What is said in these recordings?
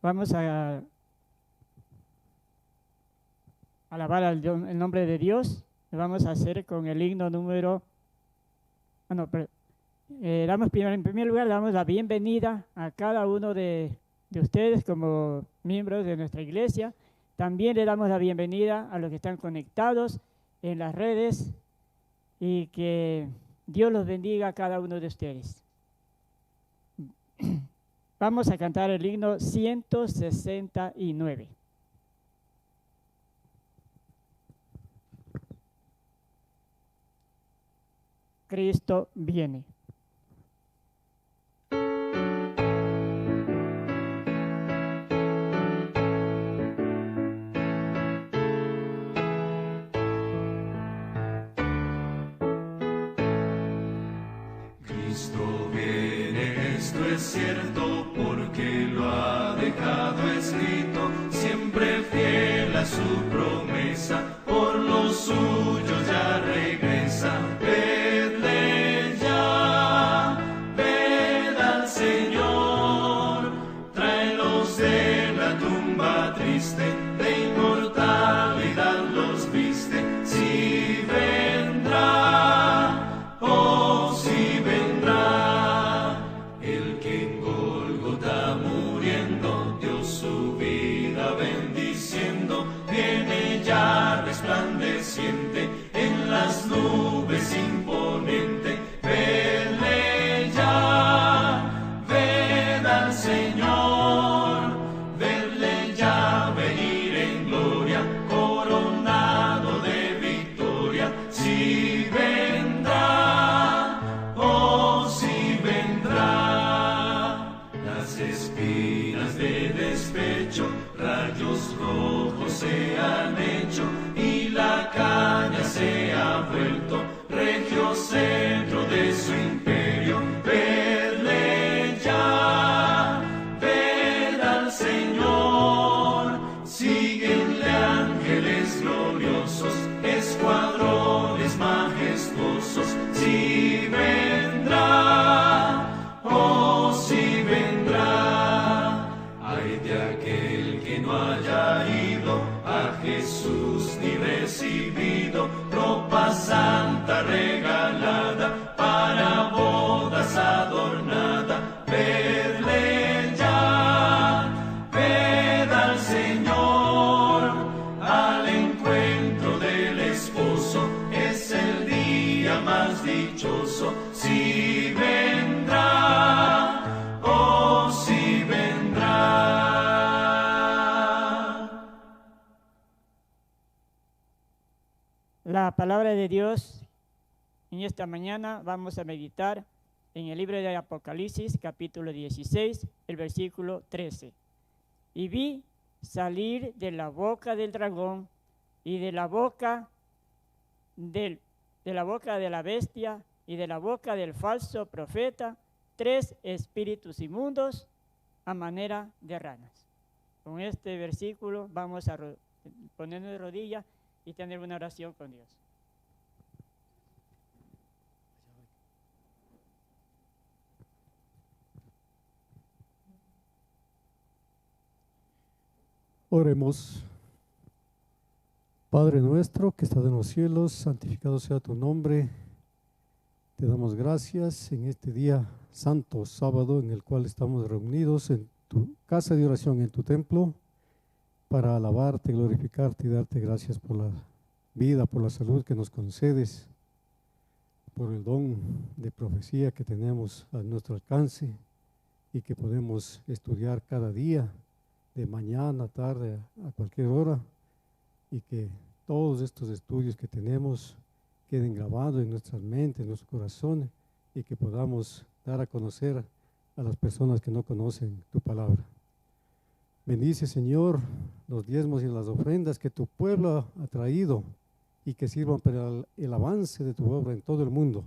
Vamos a alabar el nombre de Dios. Lo vamos a hacer con el himno número... en primer lugar, damos la bienvenida a cada uno de ustedes como miembros de nuestra iglesia. También le damos la bienvenida a los que están conectados en las redes y que Dios los bendiga a cada uno de ustedes. Vamos a cantar el himno 169. Cristo viene. Cristo viene, esto es cierto, porque lo ha dejado escrito, siempre fiel a su promesa, por los suyos ya regresa. Vedle ya, ved al Señor, tráelos de la tumba triste, de inmortalidad los viste. Si vendrá, oh si vendrá, el que en Gólgota muriendo dio su vida bendiciendo, viene ya resplandeciente en las nubes imponente. Vedle ya, ved al Señor, vedle ya venir en gloria, coronado de victoria. Si vendrá, oh si vendrá, las espinas de despecho, rayos rojos se han hecho, y la caña se ha vuelto regio centro de su imperio. Vedle ya, ved al Señor, síguenle ángeles gloriosos, escuadrones majestuosos. Si vendrá, oh si vendrá, ay de aquel que no haya ido a Jesús ni recibido ropa santa regalada, para bodas adornada. Vedle ya, ved al Señor, al encuentro del esposo, es el día más dichoso. Si vendrá, oh si vendrá. La palabra de Dios en esta mañana vamos a meditar en el libro de Apocalipsis, capítulo 16, el versículo 13. Y vi salir de la boca del dragón y de la boca de la bestia y de la boca del falso profeta 3 espíritus inmundos a manera de ranas. Con este versículo vamos a ponernos de rodillas y tener una oración con Dios. Oremos. Padre nuestro que estás en los cielos, santificado sea tu nombre. Te damos gracias en este día santo, sábado, en el cual estamos reunidos en tu casa de oración, en tu templo, para alabarte, glorificarte y darte gracias por la vida, por la salud que nos concedes, por el don de profecía que tenemos a nuestro alcance y que podemos estudiar cada día, de mañana, tarde, a cualquier hora, y que todos estos estudios que tenemos queden grabados en nuestras mentes, en nuestros corazones, y que podamos dar a conocer a las personas que no conocen tu palabra. Bendice, Señor, los diezmos y las ofrendas que tu pueblo ha traído y que sirvan para el avance de tu obra en todo el mundo.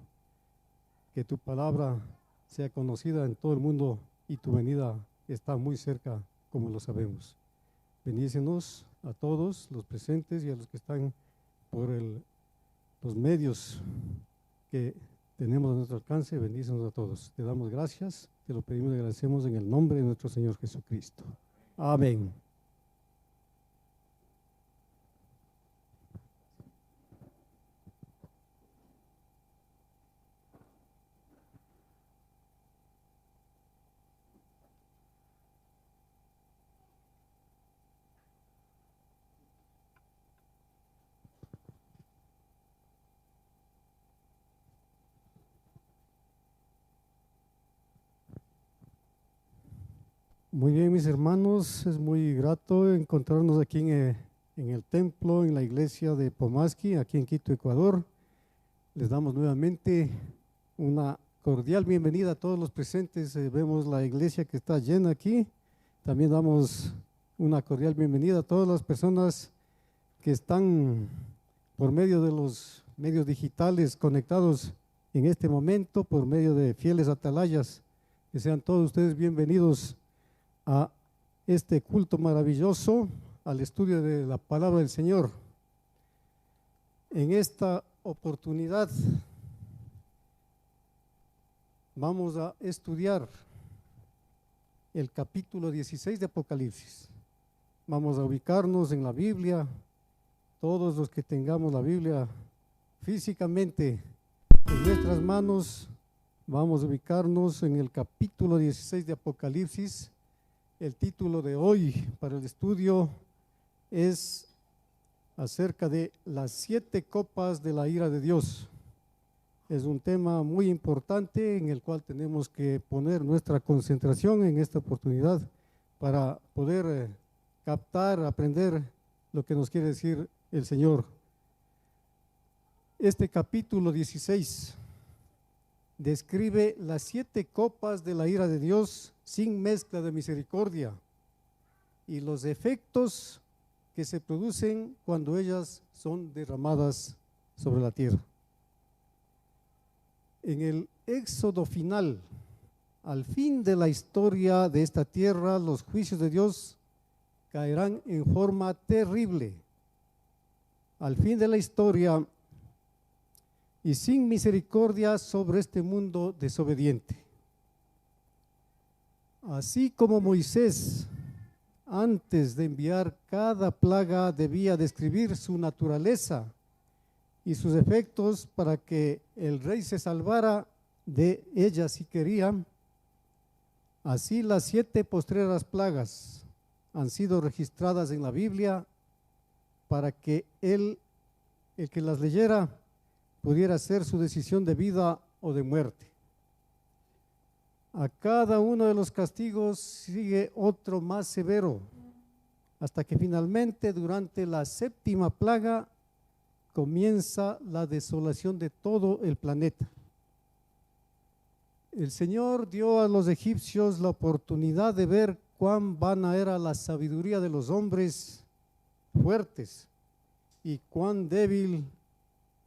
Que tu palabra sea conocida en todo el mundo y tu venida está muy cerca, como lo sabemos. Bendícenos a todos los presentes y a los que están por los medios que tenemos a nuestro alcance. Bendícenos a todos. Te damos gracias, te lo pedimos y agradecemos en el nombre de nuestro Señor Jesucristo. Amén. Muy bien, mis hermanos, es muy grato encontrarnos aquí en el templo, en la iglesia de Pomasqui, aquí en Quito, Ecuador. Les damos nuevamente una cordial bienvenida a todos los presentes. Vemos la iglesia que está llena aquí. También damos una cordial bienvenida a todas las personas que están por medio de los medios digitales conectados en este momento, por medio de fieles atalayas. Que sean todos ustedes bienvenidos a este culto maravilloso, al estudio de la palabra del Señor. En esta oportunidad vamos a estudiar el capítulo 16 de Apocalipsis. Vamos a ubicarnos en la Biblia, todos los que tengamos la Biblia físicamente en nuestras manos, vamos a ubicarnos en el capítulo 16 de Apocalipsis. El título de hoy para el estudio es acerca de las 7 copas de la ira de Dios. Es un tema muy importante en el cual tenemos que poner nuestra concentración en esta oportunidad para poder captar, aprender lo que nos quiere decir el Señor. Este capítulo 16 describe las 7 copas de la ira de Dios sin mezcla de misericordia y los efectos que se producen cuando ellas son derramadas sobre la tierra. En el éxodo final, al fin de la historia de esta tierra, los juicios de Dios caerán en forma terrible. Al fin de la historia y sin misericordia sobre este mundo desobediente. Así como Moisés, antes de enviar cada plaga, debía describir su naturaleza y sus efectos para que el rey se salvara de ella si quería, así las 7 postreras plagas han sido registradas en la Biblia para que el que las leyera pudiera hacer su decisión de vida o de muerte. A cada uno de los castigos sigue otro más severo, hasta que finalmente durante la 7ª plaga comienza la desolación de todo el planeta. El Señor dio a los egipcios la oportunidad de ver cuán vana era la sabiduría de los hombres fuertes y cuán débil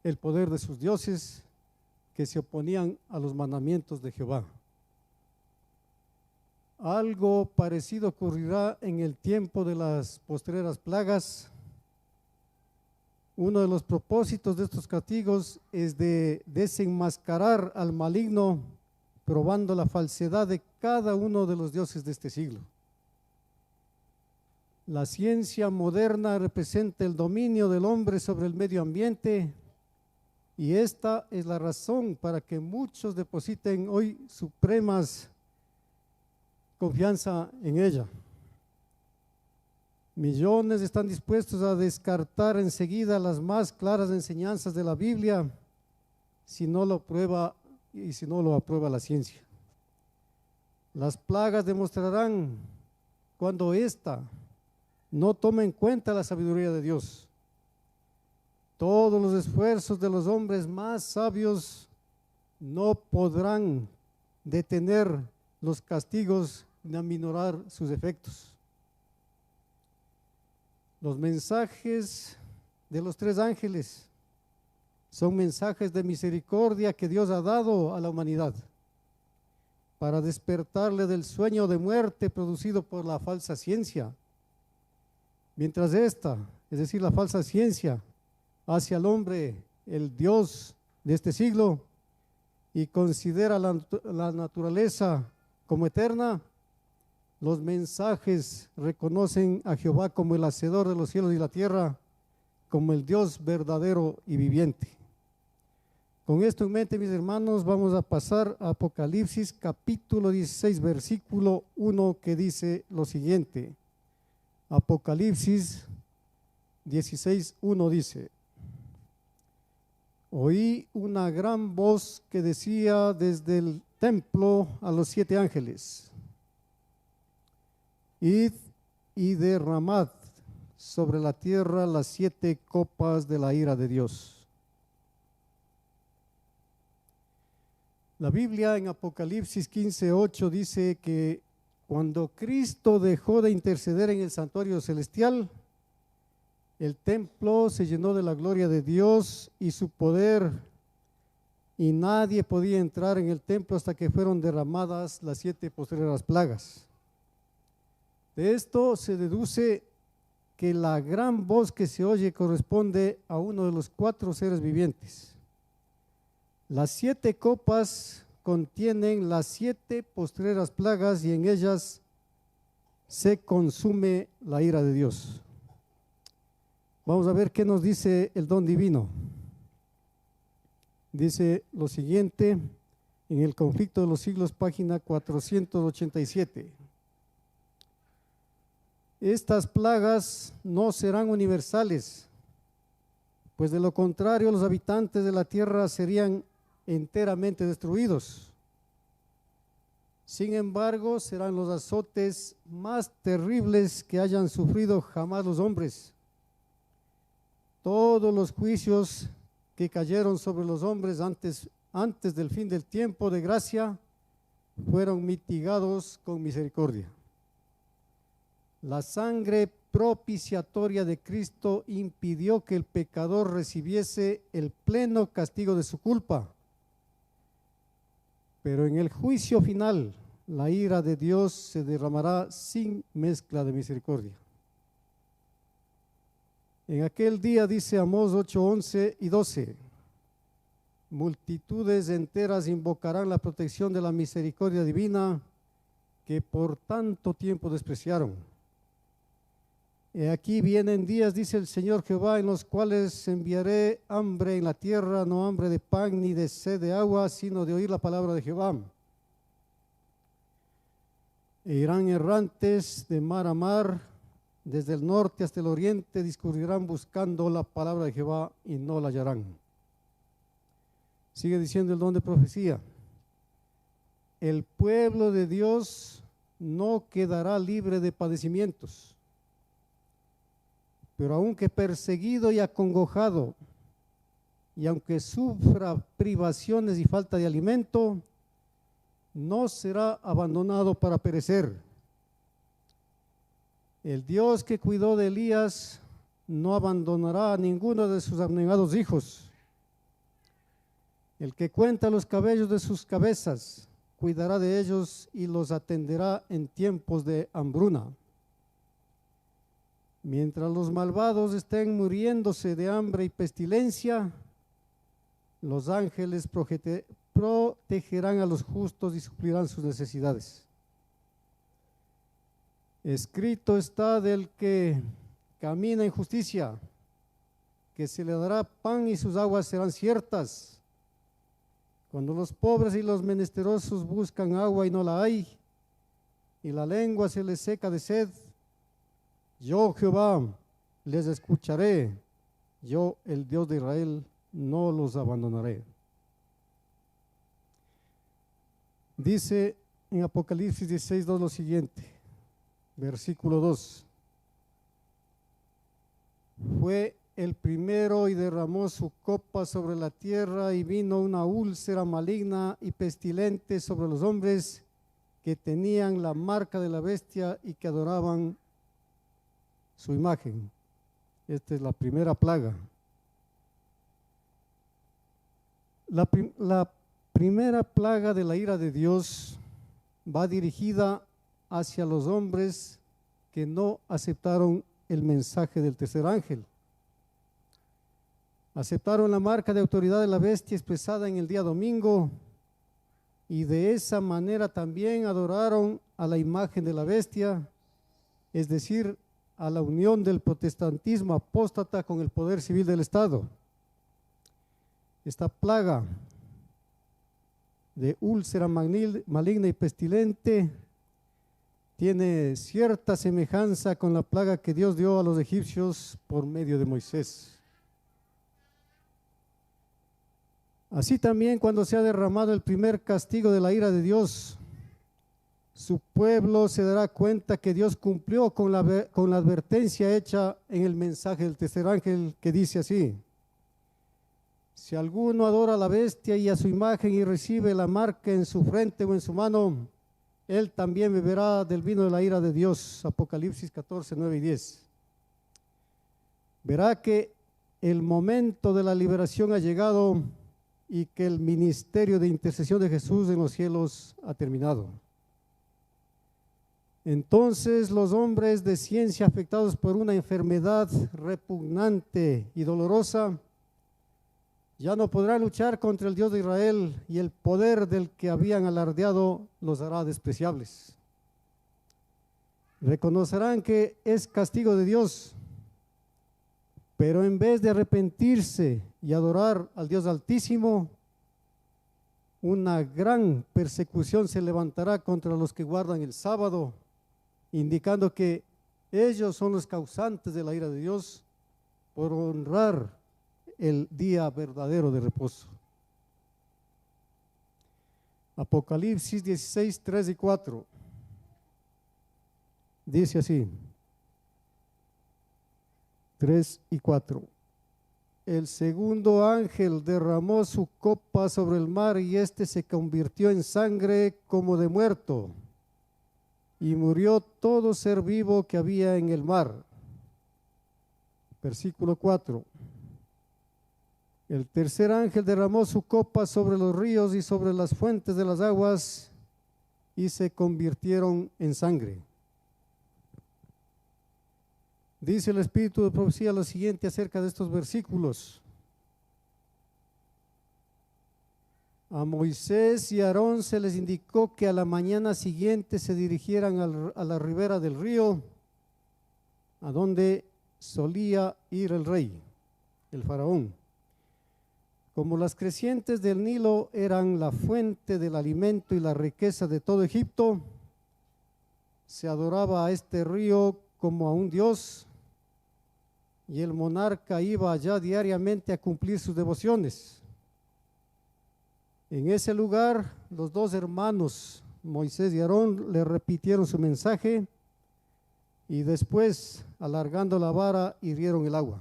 el poder de sus dioses que se oponían a los mandamientos de Jehová. Algo parecido ocurrirá en el tiempo de las postreras plagas. Uno de los propósitos de estos castigos es de desenmascarar al maligno, probando la falsedad de cada uno de los dioses de este siglo. La ciencia moderna representa el dominio del hombre sobre el medio ambiente, y esta es la razón para que muchos depositen hoy supremas confianza en ella. Millones están dispuestos a descartar enseguida las más claras enseñanzas de la Biblia si no lo aprueba la ciencia. Las plagas demostrarán cuando ésta no toma en cuenta la sabiduría de Dios. Todos los esfuerzos de los hombres más sabios no podrán detener los castigos ni aminorar sus efectos. Los mensajes de los 3 ángeles son mensajes de misericordia que Dios ha dado a la humanidad para despertarle del sueño de muerte producido por la falsa ciencia. Mientras esta, es decir, la falsa ciencia, hace al hombre el Dios de este siglo y considera la naturaleza como eterna, los mensajes reconocen a Jehová como el hacedor de los cielos y la tierra, como el Dios verdadero y viviente. Con esto en mente, mis hermanos, vamos a pasar a Apocalipsis capítulo 16, versículo 1, que dice lo siguiente. Apocalipsis 16, 1 dice: oí una gran voz que decía desde el templo a los 7 ángeles: id y derramad sobre la tierra las 7 copas de la ira de Dios. La Biblia en Apocalipsis 15:8 dice que cuando Cristo dejó de interceder en el santuario celestial, el templo se llenó de la gloria de Dios y su poder, y nadie podía entrar en el templo hasta que fueron derramadas las 7 postreras plagas. De esto se deduce que la gran voz que se oye corresponde a uno de los 4 seres vivientes. Las 7 copas contienen las 7 postreras plagas y en ellas se consume la ira de Dios. Vamos a ver qué nos dice el don divino. Dice lo siguiente en el Conflicto de los Siglos, página 487. Estas plagas no serán universales, pues de lo contrario los habitantes de la tierra serían enteramente destruidos. Sin embargo, serán los azotes más terribles que hayan sufrido jamás los hombres. Todos los juicios que cayeron sobre los hombres antes del fin del tiempo de gracia fueron mitigados con misericordia. La sangre propiciatoria de Cristo impidió que el pecador recibiese el pleno castigo de su culpa. Pero en el juicio final, la ira de Dios se derramará sin mezcla de misericordia. En aquel día, dice Amós 8, 11 y 12, multitudes enteras invocarán la protección de la misericordia divina que por tanto tiempo despreciaron. Aquí vienen días, dice el Señor Jehová, en los cuales enviaré hambre en la tierra, no hambre de pan ni de sed de agua, sino de oír la palabra de Jehová. E irán errantes de mar a mar, desde el norte hasta el oriente, discurrirán buscando la palabra de Jehová y no la hallarán. Sigue diciendo el don de profecía: el pueblo de Dios no quedará libre de padecimientos. Pero aunque perseguido y acongojado, y aunque sufra privaciones y falta de alimento, no será abandonado para perecer. El Dios que cuidó de Elías no abandonará a ninguno de sus abnegados hijos. El que cuenta los cabellos de sus cabezas, cuidará de ellos y los atenderá en tiempos de hambruna. Mientras los malvados estén muriéndose de hambre y pestilencia, los ángeles protegerán a los justos y suplirán sus necesidades. Escrito está del que camina en justicia, que se le dará pan y sus aguas serán ciertas. Cuando los pobres y los menesterosos buscan agua y no la hay, y la lengua se les seca de sed, yo, Jehová, les escucharé, yo, el Dios de Israel, no los abandonaré. Dice en Apocalipsis 16:2 lo siguiente, versículo 2. Fue el primero y derramó su copa sobre la tierra, y vino una úlcera maligna y pestilente sobre los hombres que tenían la marca de la bestia y que adoraban su imagen. Esta es la primera plaga. La primera plaga de la ira de Dios va dirigida hacia los hombres que no aceptaron el mensaje del tercer ángel. Aceptaron la marca de autoridad de la bestia expresada en el día domingo, y de esa manera también adoraron a la imagen de la bestia, es decir, a la unión del protestantismo apóstata con el poder civil del Estado. Esta plaga de úlcera maligna y pestilente tiene cierta semejanza con la plaga que Dios dio a los egipcios por medio de Moisés. Así también, cuando se ha derramado el primer castigo de la ira de Dios, su pueblo se dará cuenta que Dios cumplió con la advertencia hecha en el mensaje del tercer ángel, que dice así: si alguno adora a la bestia y a su imagen y recibe la marca en su frente o en su mano, él también beberá del vino de la ira de Dios. Apocalipsis 14:9 y 10. Verá que el momento de la liberación ha llegado y que el ministerio de intercesión de Jesús en los cielos ha terminado. Entonces los hombres de ciencia afectados por una enfermedad repugnante y dolorosa ya no podrán luchar contra el Dios de Israel, y el poder del que habían alardeado los hará despreciables. Reconocerán que es castigo de Dios, pero en vez de arrepentirse y adorar al Dios Altísimo, una gran persecución se levantará contra los que guardan el sábado, indicando que ellos son los causantes de la ira de Dios por honrar el día verdadero de reposo. Apocalipsis 16:3 y 4 dice así, 3 y 4. El segundo ángel derramó su copa sobre el mar, y éste se convirtió en sangre como de muerto, y murió todo ser vivo que había en el mar. Versículo 4. El tercer ángel derramó su copa sobre los ríos y sobre las fuentes de las aguas, y se convirtieron en sangre. Dice el Espíritu de Profecía lo siguiente acerca de estos versículos: a Moisés y a Aarón se les indicó que a la mañana siguiente se dirigieran a la ribera del río, a donde solía ir el rey, el faraón. Como las crecientes del Nilo eran la fuente del alimento y la riqueza de todo Egipto, se adoraba a este río como a un dios, y el monarca iba allá diariamente a cumplir sus devociones. En ese lugar, los dos hermanos, Moisés y Aarón, le repitieron su mensaje, y después, alargando la vara, hirieron el agua.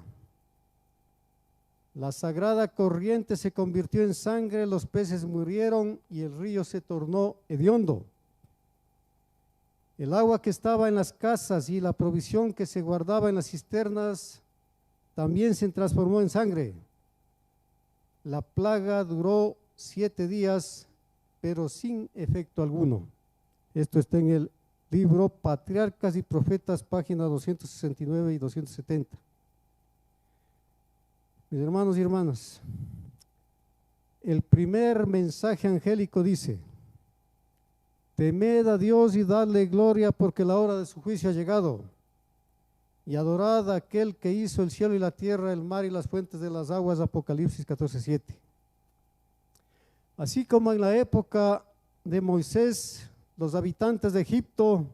La sagrada corriente se convirtió en sangre, los peces murieron y el río se tornó hediondo. El agua que estaba en las casas y la provisión que se guardaba en las cisternas también se transformó en sangre. La plaga duró 7 días, pero sin efecto alguno. Esto está en el Libro Patriarcas y Profetas, páginas 269 y 270. Mis hermanos y hermanas, el primer mensaje angélico dice: temed a Dios y dadle gloria, porque la hora de su juicio ha llegado. Y adorad a aquel que hizo el cielo y la tierra, el mar y las fuentes de las aguas. Apocalipsis 14:7. Así como en la época de Moisés, los habitantes de Egipto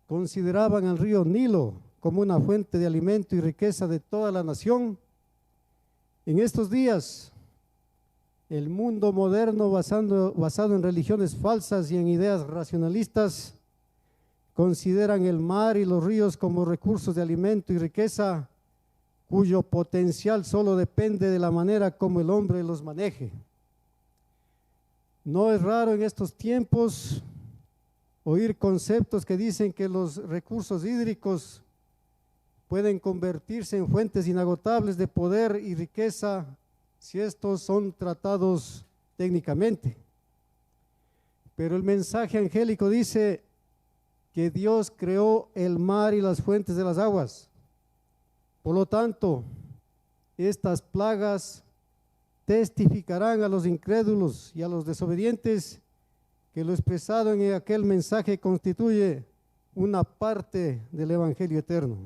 consideraban al río Nilo como una fuente de alimento y riqueza de toda la nación, en estos días el mundo moderno, basado en religiones falsas y en ideas racionalistas, consideran el mar y los ríos como recursos de alimento y riqueza, cuyo potencial solo depende de la manera como el hombre los maneje. No es raro en estos tiempos oír conceptos que dicen que los recursos hídricos pueden convertirse en fuentes inagotables de poder y riqueza si estos son tratados técnicamente. Pero el mensaje angélico dice que Dios creó el mar y las fuentes de las aguas. Por lo tanto, estas plagas testificarán a los incrédulos y a los desobedientes que lo expresado en aquel mensaje constituye una parte del Evangelio eterno.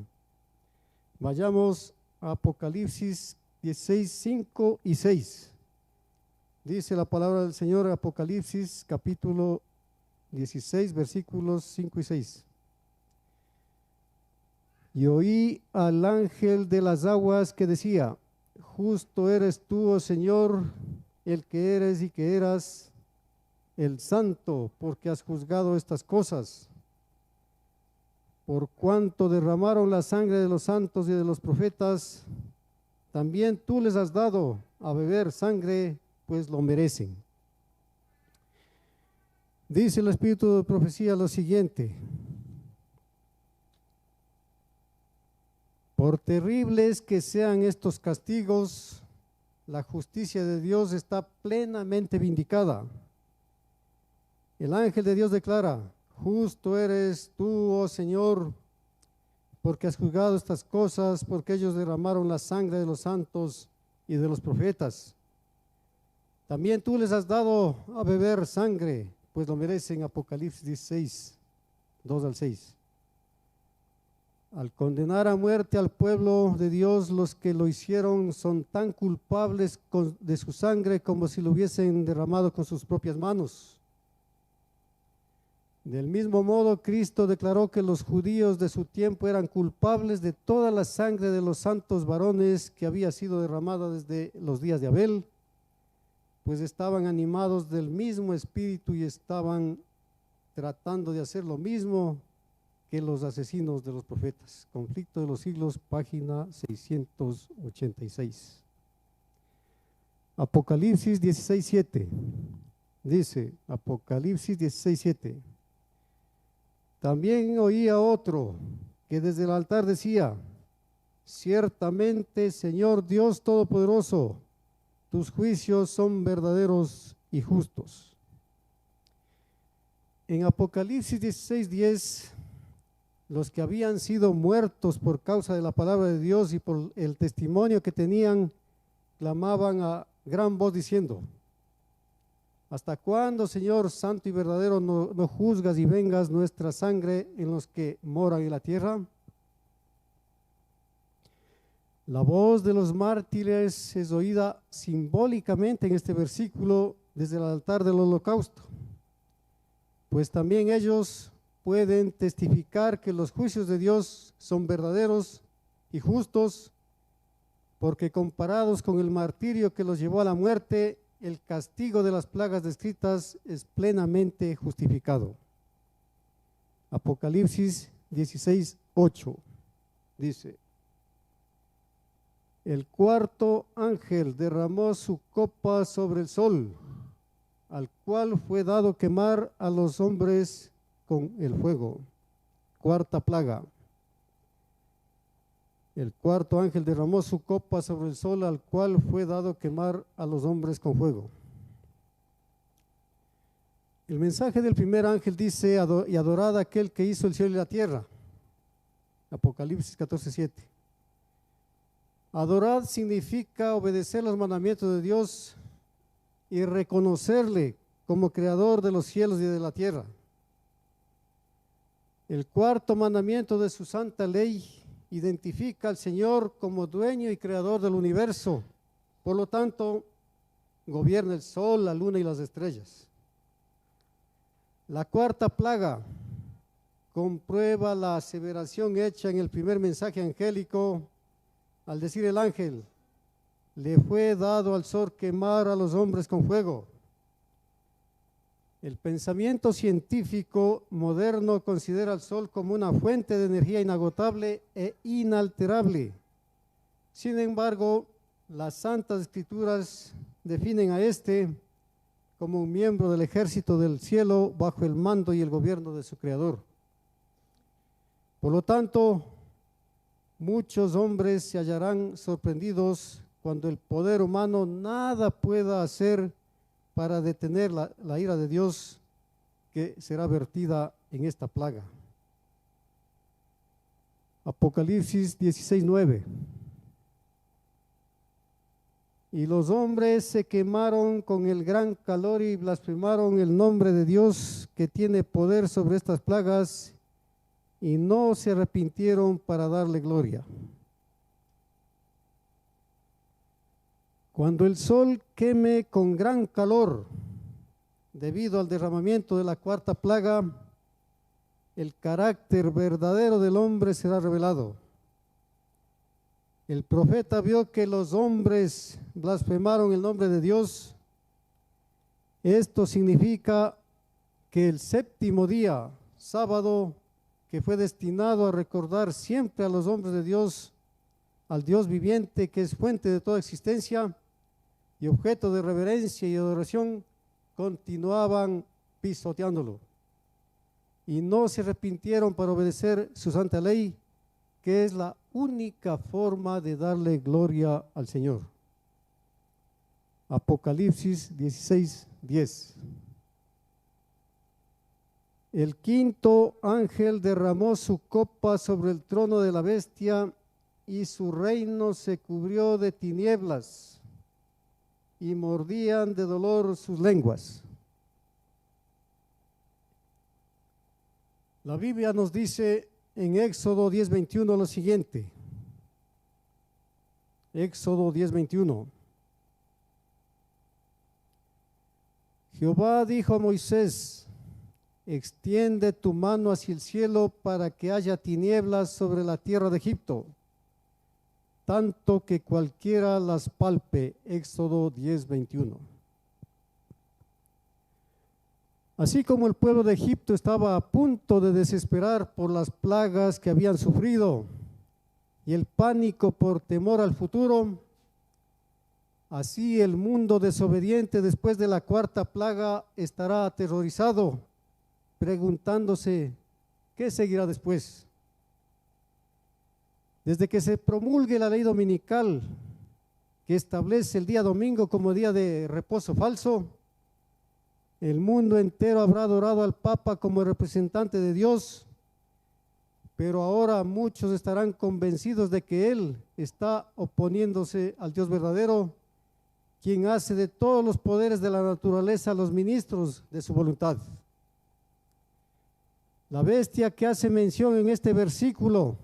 Vayamos a Apocalipsis 16, 5 y 6. Dice la palabra del Señor, Apocalipsis capítulo 16, versículos 5 y 6. Y oí al ángel de las aguas que decía: justo eres tú, oh Señor, el que eres y que eras, el santo, porque has juzgado estas cosas. Por cuanto derramaron la sangre de los santos y de los profetas, también tú les has dado a beber sangre, pues lo merecen. Dice el Espíritu de Profecía lo siguiente: por terribles que sean estos castigos, la justicia de Dios está plenamente vindicada. El ángel de Dios declara: justo eres tú, oh Señor, porque has juzgado estas cosas, porque ellos derramaron la sangre de los santos y de los profetas. También tú les has dado a beber sangre, pues lo merecen. Apocalipsis 16, 2 al 6. Al condenar a muerte al pueblo de Dios, los que lo hicieron son tan culpables de su sangre como si lo hubiesen derramado con sus propias manos. Del mismo modo, Cristo declaró que los judíos de su tiempo eran culpables de toda la sangre de los santos varones que había sido derramada desde los días de Abel, pues estaban animados del mismo espíritu y estaban tratando de hacer lo mismo que los asesinos de los profetas. Conflicto de los siglos, página 686. Apocalipsis 16:7. Dice, Apocalipsis 16:7. También oía otro que desde el altar decía: ciertamente, Señor Dios Todopoderoso, tus juicios son verdaderos y justos. En Apocalipsis 16:10, los que habían sido muertos por causa de la palabra de Dios y por el testimonio que tenían, clamaban a gran voz diciendo: ¿hasta cuándo, Señor santo y verdadero, no juzgas y vengas nuestra sangre en los que moran en la tierra? La voz de los mártires es oída simbólicamente en este versículo desde el altar del holocausto, pues también ellos pueden testificar que los juicios de Dios son verdaderos y justos, porque comparados con el martirio que los llevó a la muerte, el castigo de las plagas descritas es plenamente justificado. Apocalipsis 16:8 dice: el cuarto ángel derramó su copa sobre el sol, al cual fue dado quemar a los hombres con el fuego. Cuarta plaga. El cuarto ángel derramó su copa sobre el sol, al cual fue dado quemar a los hombres con fuego. El mensaje del primer ángel dice, y adorad a aquel que hizo el cielo y la tierra. Apocalipsis 14:7. Adorad significa obedecer los mandamientos de Dios y reconocerle como creador de los cielos y de la tierra. El cuarto mandamiento de su santa ley identifica al Señor como dueño y creador del universo. Por lo tanto, gobierna el sol, la luna y las estrellas. La cuarta plaga comprueba la aseveración hecha en el primer mensaje angélico al decir el ángel: le fue dado al sol quemar a los hombres con fuego. El pensamiento científico moderno considera al sol como una fuente de energía inagotable e inalterable. Sin embargo, las Santas Escrituras definen a este como un miembro del ejército del cielo bajo el mando y el gobierno de su creador. Por lo tanto, muchos hombres se hallarán sorprendidos cuando el poder humano nada pueda hacer para detener la ira de Dios que será vertida en esta plaga. Apocalipsis 16:9. Y los hombres se quemaron con el gran calor y blasfemaron el nombre de Dios que tiene poder sobre estas plagas, y no se arrepintieron para darle gloria. Cuando el sol queme con gran calor debido al derramamiento de la cuarta plaga, el carácter verdadero del hombre será revelado. El profeta vio que los hombres blasfemaron el nombre de Dios. Esto significa que el séptimo día, sábado, que fue destinado a recordar siempre a los hombres de Dios, al Dios viviente que es fuente de toda existencia y objeto de reverencia y adoración, continuaban pisoteándolo. Y no se arrepintieron para obedecer su santa ley, que es la única forma de darle gloria al Señor. Apocalipsis 16:10. El quinto ángel derramó su copa sobre el trono de la bestia y su reino se cubrió de tinieblas y mordían de dolor sus lenguas. La Biblia nos dice en Éxodo 10:21 lo siguiente. Éxodo 10:21. Jehová dijo a Moisés: extiende tu mano hacia el cielo para que haya tinieblas sobre la tierra de Egipto, tanto que cualquiera las palpe. Éxodo 10:21. Así como el pueblo de Egipto estaba a punto de desesperar por las plagas que habían sufrido y el pánico por temor al futuro, así el mundo desobediente después de la cuarta plaga estará aterrorizado, preguntándose qué seguirá después. Desde que se promulgue la ley dominical que establece el día domingo como día de reposo falso, el mundo entero habrá adorado al Papa como representante de Dios, pero ahora muchos estarán convencidos de que Él está oponiéndose al Dios verdadero, quien hace de todos los poderes de la naturaleza los ministros de su voluntad. La bestia que hace mención en este versículo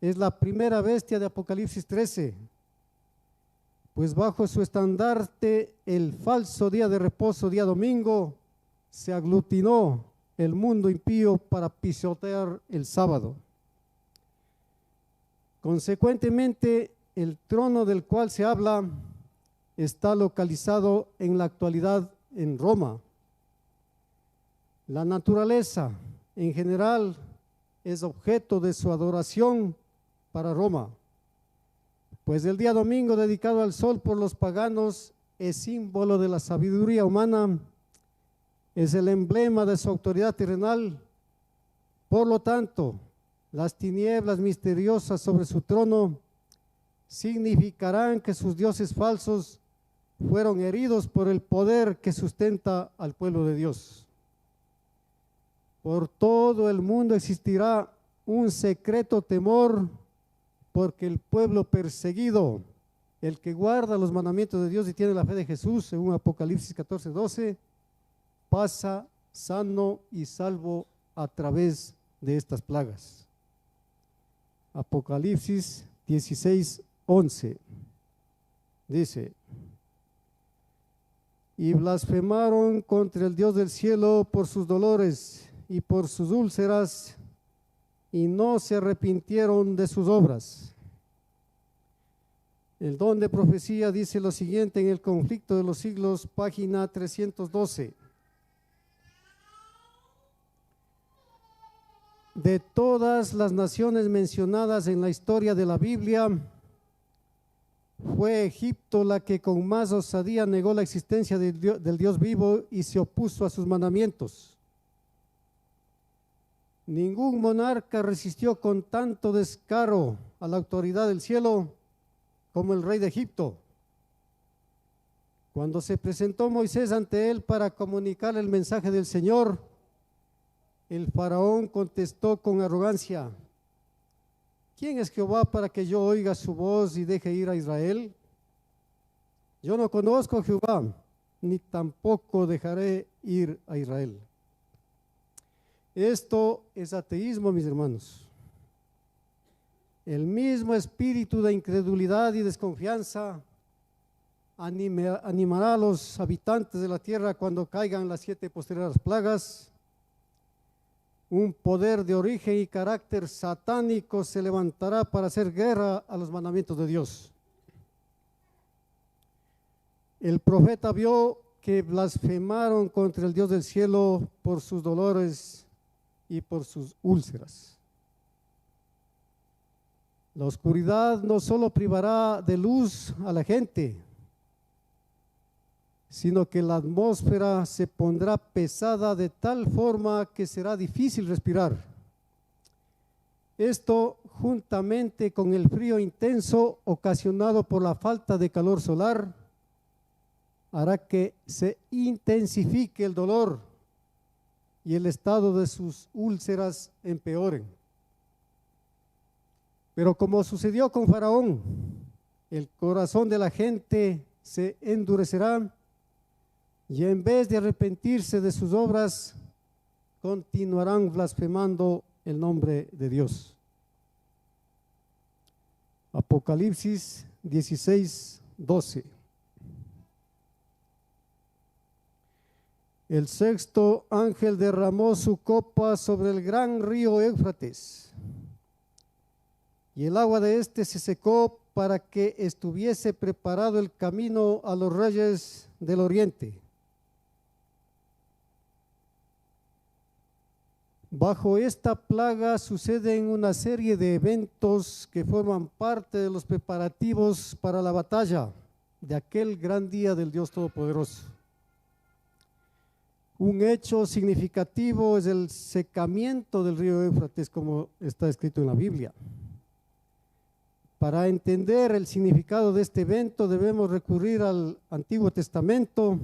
es la primera bestia de Apocalipsis 13, pues bajo su estandarte el falso día de reposo, día domingo, se aglutinó el mundo impío para pisotear el sábado. Consecuentemente, el trono del cual se habla está localizado en la actualidad en Roma. La naturaleza en general es objeto de su adoración para Roma, pues el día domingo dedicado al sol por los paganos es símbolo de la sabiduría humana, es el emblema de su autoridad terrenal. Por lo tanto, las tinieblas misteriosas sobre su trono significarán que sus dioses falsos fueron heridos por el poder que sustenta al pueblo de Dios. Por todo el mundo existirá un secreto temor, porque el pueblo perseguido, el que guarda los mandamientos de Dios y tiene la fe de Jesús, según Apocalipsis 14:12, pasa sano y salvo a través de estas plagas. Apocalipsis 16:11 dice: y blasfemaron contra el Dios del cielo por sus dolores y por sus úlceras, y no se arrepintieron de sus obras. El don de profecía dice lo siguiente en el conflicto de los siglos, página 312. De todas las naciones mencionadas en la historia de la Biblia, fue Egipto la que con más osadía negó la existencia del Dios vivo y se opuso a sus mandamientos. Ningún monarca resistió con tanto descaro a la autoridad del cielo como el rey de Egipto. Cuando se presentó Moisés ante él para comunicar el mensaje del Señor, el faraón contestó con arrogancia: ¿quién es Jehová para que yo oiga su voz y deje ir a Israel? Yo no conozco a Jehová, ni tampoco dejaré ir a Israel. Esto es ateísmo, mis hermanos. El mismo espíritu de incredulidad y desconfianza animará a los habitantes de la tierra cuando caigan las 7 posteriores plagas. Un poder de origen y carácter satánico se levantará para hacer guerra a los mandamientos de Dios. El profeta vio que blasfemaron contra el Dios del cielo por sus dolores y por sus úlceras. La oscuridad no solo privará de luz a la gente, sino que la atmósfera se pondrá pesada de tal forma que será difícil respirar. Esto, juntamente con el frío intenso ocasionado por la falta de calor solar, hará que se intensifique el dolor y el estado de sus úlceras empeoren. Pero como sucedió con Faraón, el corazón de la gente se endurecerá y en vez de arrepentirse de sus obras, continuarán blasfemando el nombre de Dios. Apocalipsis 16:12. El sexto ángel derramó su copa sobre el gran río Éufrates, y el agua de éste se secó para que estuviese preparado el camino a los reyes del oriente. Bajo esta plaga suceden una serie de eventos que forman parte de los preparativos para la batalla de aquel gran día del Dios Todopoderoso. Un hecho significativo es el secamiento del río Éufrates, como está escrito en la Biblia. Para entender el significado de este evento debemos recurrir al Antiguo Testamento.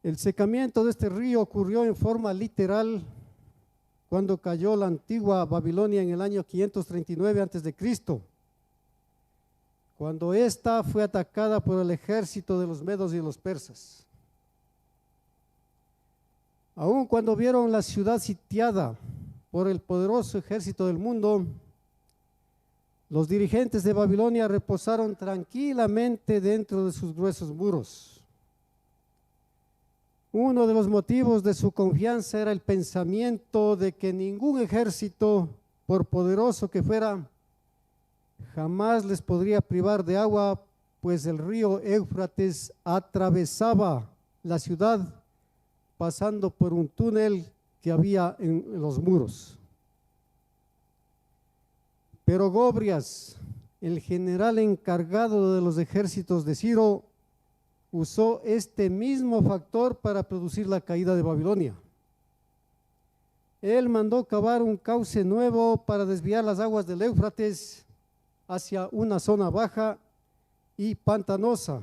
El secamiento de este río ocurrió en forma literal cuando cayó la antigua Babilonia en el año 539 a.C., cuando ésta fue atacada por el ejército de los medos y los persas. Aun cuando vieron la ciudad sitiada por el poderoso ejército del mundo, los dirigentes de Babilonia reposaron tranquilamente dentro de sus gruesos muros. Uno de los motivos de su confianza era el pensamiento de que ningún ejército, por poderoso que fuera, jamás les podría privar de agua, pues el río Éufrates atravesaba la ciudad pasando por un túnel que había en los muros. Pero Gobrias, el general encargado de los ejércitos de Ciro, usó este mismo factor para producir la caída de Babilonia. Él mandó cavar un cauce nuevo para desviar las aguas del Éufrates hacia una zona baja y pantanosa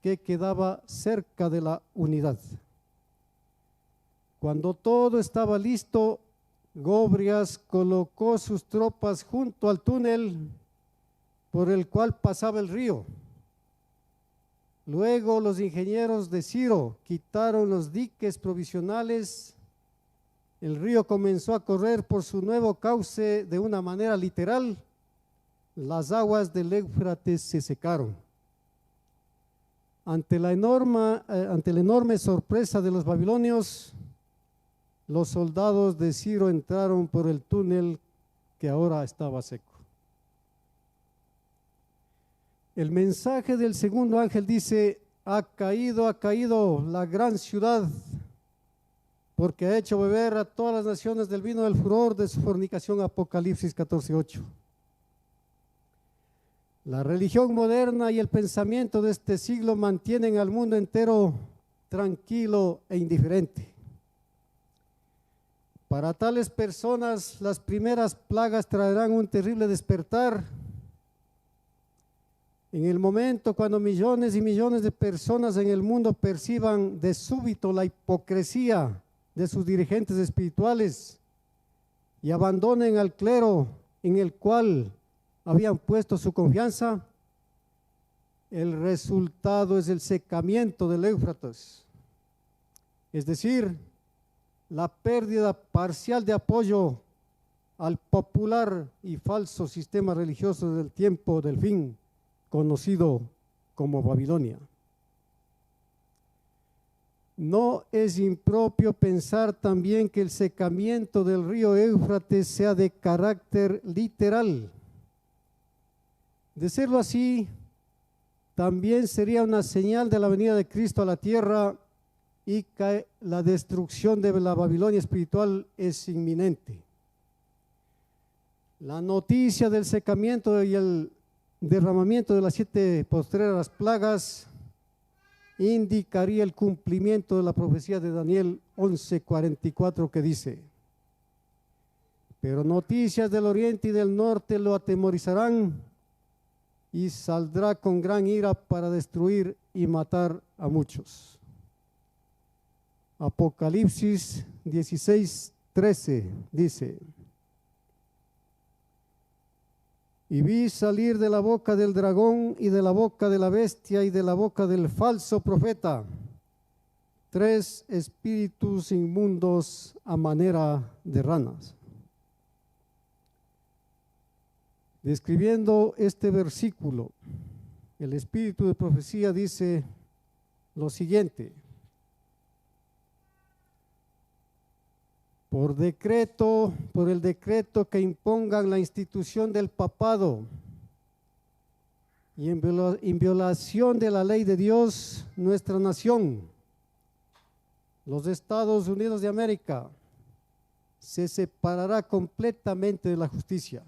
que quedaba cerca de la unidad. Cuando todo estaba listo, Gobrias colocó sus tropas junto al túnel por el cual pasaba el río. Luego los ingenieros de Ciro quitaron los diques provisionales. El río comenzó a correr por su nuevo cauce de una manera literal. Las aguas del Éufrates se secaron. Ante la enorme sorpresa de los babilonios, los soldados de Ciro entraron por el túnel que ahora estaba seco. El mensaje del segundo ángel dice: ha caído la gran ciudad, porque ha hecho beber a todas las naciones del vino del furor de su fornicación. Apocalipsis 14:8. La religión moderna y el pensamiento de este siglo mantienen al mundo entero tranquilo e indiferente. Para tales personas, las primeras plagas traerán un terrible despertar. En el momento cuando millones y millones de personas en el mundo perciban de súbito la hipocresía de sus dirigentes espirituales y abandonen al clero en el cual habían puesto su confianza, el resultado es el secamiento del Éufrates, es decir, la pérdida parcial de apoyo al popular y falso sistema religioso del tiempo del fin, conocido como Babilonia. No es impropio pensar también que el secamiento del río Éufrates sea de carácter literal. De serlo así, también sería una señal de la venida de Cristo a la tierra y que la destrucción de la Babilonia espiritual es inminente. La noticia del secamiento y el derramamiento de las 7 postreras plagas indicaría el cumplimiento de la profecía de Daniel 11:44, que dice: pero noticias del oriente y del norte lo atemorizarán y saldrá con gran ira para destruir y matar a muchos. Apocalipsis 16:13 dice: y vi salir de la boca del dragón y de la boca de la bestia y de la boca del falso profeta 3 espíritus inmundos a manera de ranas. Describiendo este versículo, el espíritu de profecía dice lo siguiente: por el decreto que impongan la institución del papado y en violación de la ley de Dios, nuestra nación, los Estados Unidos de América, se separará completamente de la justicia.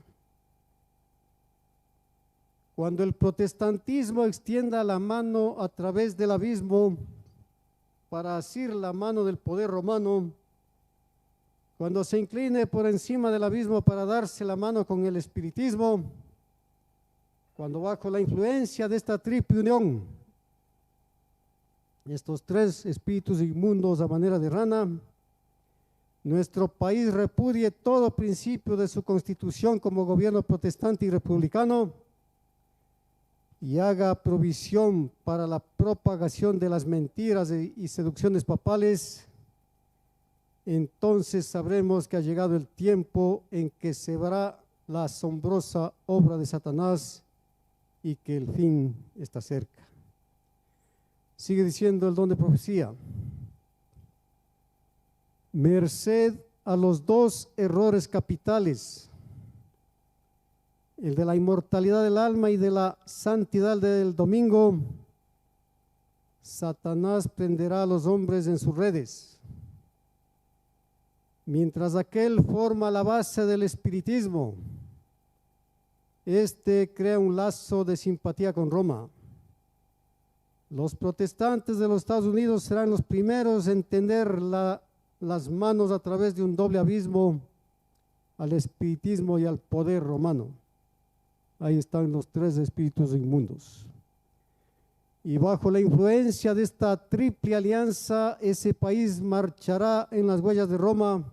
Cuando el protestantismo extienda la mano a través del abismo para asir la mano del poder romano, cuando se incline por encima del abismo para darse la mano con el espiritismo, cuando bajo la influencia de esta triple unión, estos 3 espíritus inmundos a manera de rana, nuestro país repudie todo principio de su constitución como gobierno protestante y republicano y haga provisión para la propagación de las mentiras y seducciones papales, entonces sabremos que ha llegado el tiempo en que se verá la asombrosa obra de Satanás y que el fin está cerca. Sigue diciendo el don de profecía: merced a los 2 errores capitales, el de la inmortalidad del alma y de la santidad del domingo, Satanás prenderá a los hombres en sus redes. Mientras aquel forma la base del espiritismo, este crea un lazo de simpatía con Roma. Los protestantes de los Estados Unidos serán los primeros en tender las manos a través de un doble abismo al espiritismo y al poder romano. Ahí están los 3 espíritus inmundos. Y bajo la influencia de esta triple alianza, ese país marchará en las huellas de Roma,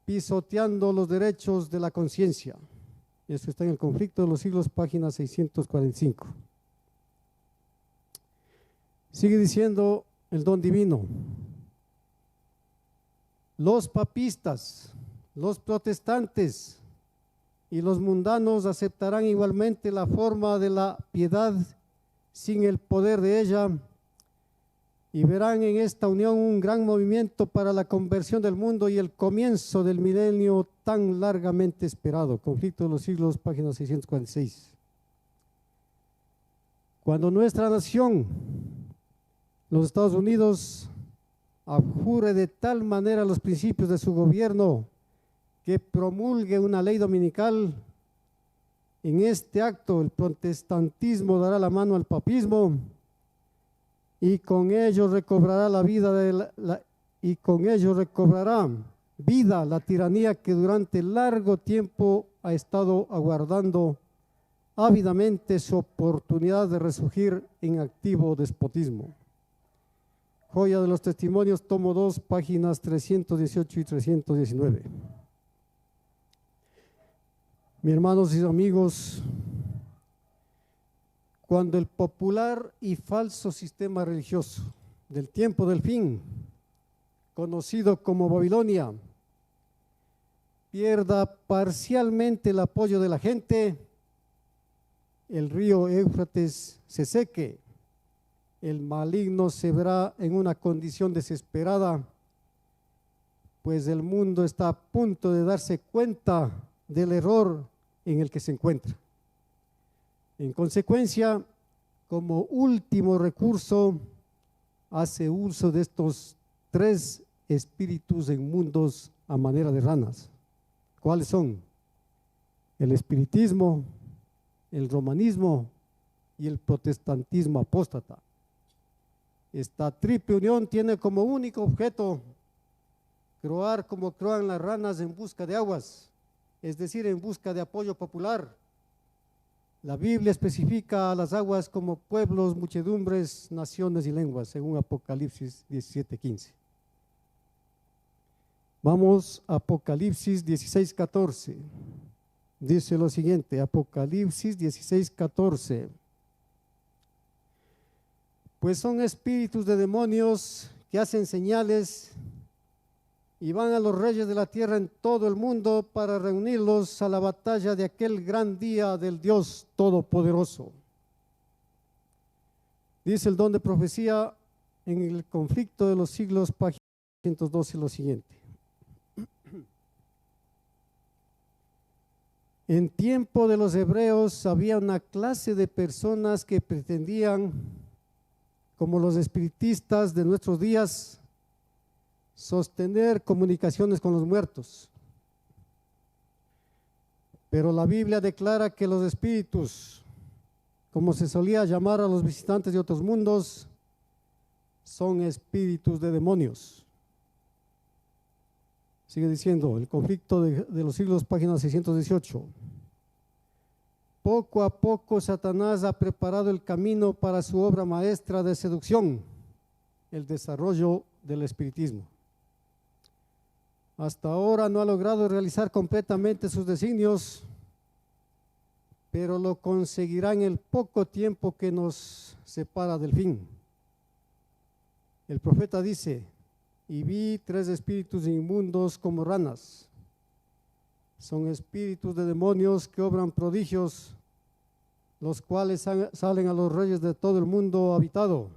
pisoteando los derechos de la conciencia. Esto está en el Conflicto de los Siglos, página 645. Sigue diciendo el don divino. Los papistas, los protestantes y los mundanos aceptarán igualmente la forma de la piedad sin el poder de ella, y verán en esta unión un gran movimiento para la conversión del mundo y el comienzo del milenio tan largamente esperado. Conflicto de los Siglos, página 646. Cuando nuestra nación, los Estados Unidos, abjure de tal manera los principios de su gobierno que promulgue una ley dominical, en este acto el protestantismo dará la mano al papismo y con ello recobrará vida la tiranía que durante largo tiempo ha estado aguardando ávidamente su oportunidad de resurgir en activo despotismo. Joya de los Testimonios, tomo 2, páginas 318 y 319. Mis hermanos y amigos, cuando el popular y falso sistema religioso del tiempo del fin, conocido como Babilonia, pierda parcialmente el apoyo de la gente, el río Éufrates se seque, el maligno se verá en una condición desesperada, pues el mundo está a punto de darse cuenta del error en el que se encuentra. En consecuencia, como último recurso, hace uso de estos 3 espíritus inmundos a manera de ranas. ¿Cuáles son? El espiritismo, el romanismo y el protestantismo apóstata. Esta triple unión tiene como único objeto croar como croan las ranas en busca de aguas, es decir, en busca de apoyo popular. La Biblia especifica a las aguas como pueblos, muchedumbres, naciones y lenguas, según Apocalipsis 17:15. Vamos a Apocalipsis 16:14. Dice lo siguiente, Apocalipsis 16:14. Pues son espíritus de demonios que hacen señales y van a los reyes de la tierra en todo el mundo para reunirlos a la batalla de aquel gran día del Dios Todopoderoso. Dice el don de profecía en el Conflicto de los Siglos, página 112, lo siguiente. En tiempo de los hebreos había una clase de personas que pretendían, como los espiritistas de nuestros días, sostener comunicaciones con los muertos. Pero la Biblia declara que los espíritus, como se solía llamar a los visitantes de otros mundos, son espíritus de demonios. Sigue diciendo, el Conflicto de los Siglos, página 618. Poco a poco Satanás ha preparado el camino para su obra maestra de seducción, el desarrollo del espiritismo. Hasta ahora no ha logrado realizar completamente sus designios, pero lo conseguirá en el poco tiempo que nos separa del fin. El profeta dice, y vi 3 espíritus inmundos como ranas. Son espíritus de demonios que obran prodigios, los cuales salen a los reyes de todo el mundo habitado,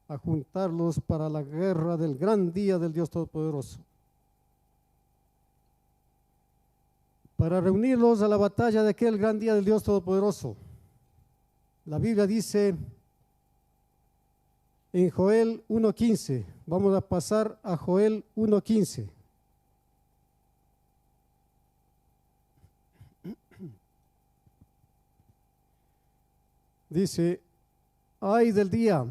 a juntarlos para la guerra del gran día del Dios Todopoderoso. Para reunirlos a la batalla de aquel gran día del Dios Todopoderoso. La Biblia dice en Joel 1:15, vamos a pasar a Joel 1:15. Dice, ay del día,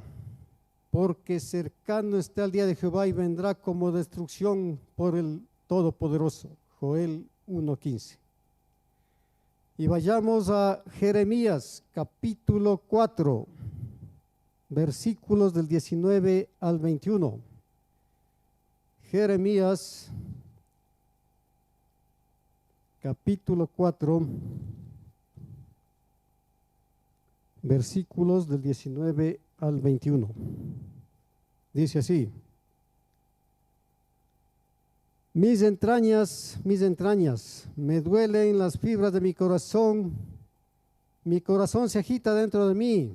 porque cercano está el día de Jehová y vendrá como destrucción por el Todopoderoso. Joel 1:15. Y vayamos a Jeremías capítulo 4. versículos del 19 al 21. Jeremías, capítulo 4, versículos del 19 al 21. Dice así: mis entrañas, me duelen las fibras de mi corazón se agita dentro de mí.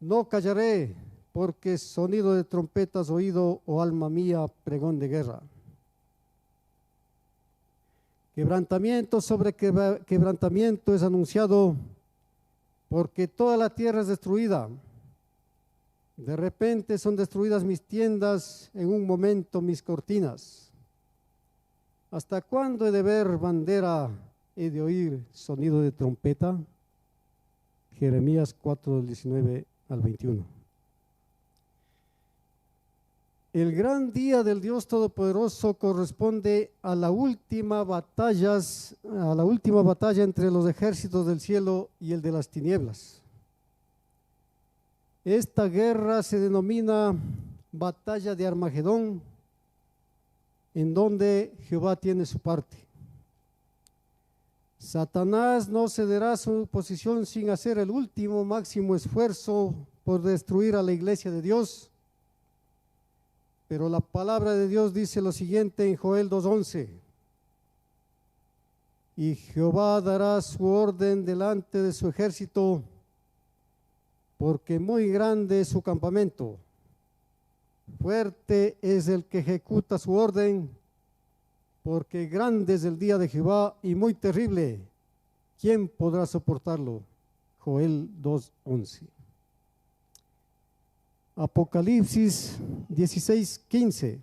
No callaré, porque sonido de trompetas oído, oh alma mía, pregón de guerra. Quebrantamiento sobre quebrantamiento es anunciado, porque toda la tierra es destruida. De repente son destruidas mis tiendas, en un momento mis cortinas. ¿Hasta cuándo he de ver bandera, he de oír sonido de trompeta? Jeremías 4, del 19 al 21. El gran día del Dios Todopoderoso corresponde a la última batalla entre los ejércitos del cielo y el de las tinieblas. Esta guerra se denomina batalla de Armagedón, en donde Jehová tiene su parte. Satanás no cederá su posición sin hacer el último máximo esfuerzo por destruir a la iglesia de Dios. Pero la palabra de Dios dice lo siguiente en Joel 2:11: y Jehová dará su orden delante de su ejército, porque muy grande es su campamento. Fuerte es el que ejecuta su orden, porque grande es el día de Jehová y muy terrible. ¿Quién podrá soportarlo? Joel 2:11. Apocalipsis 16:15.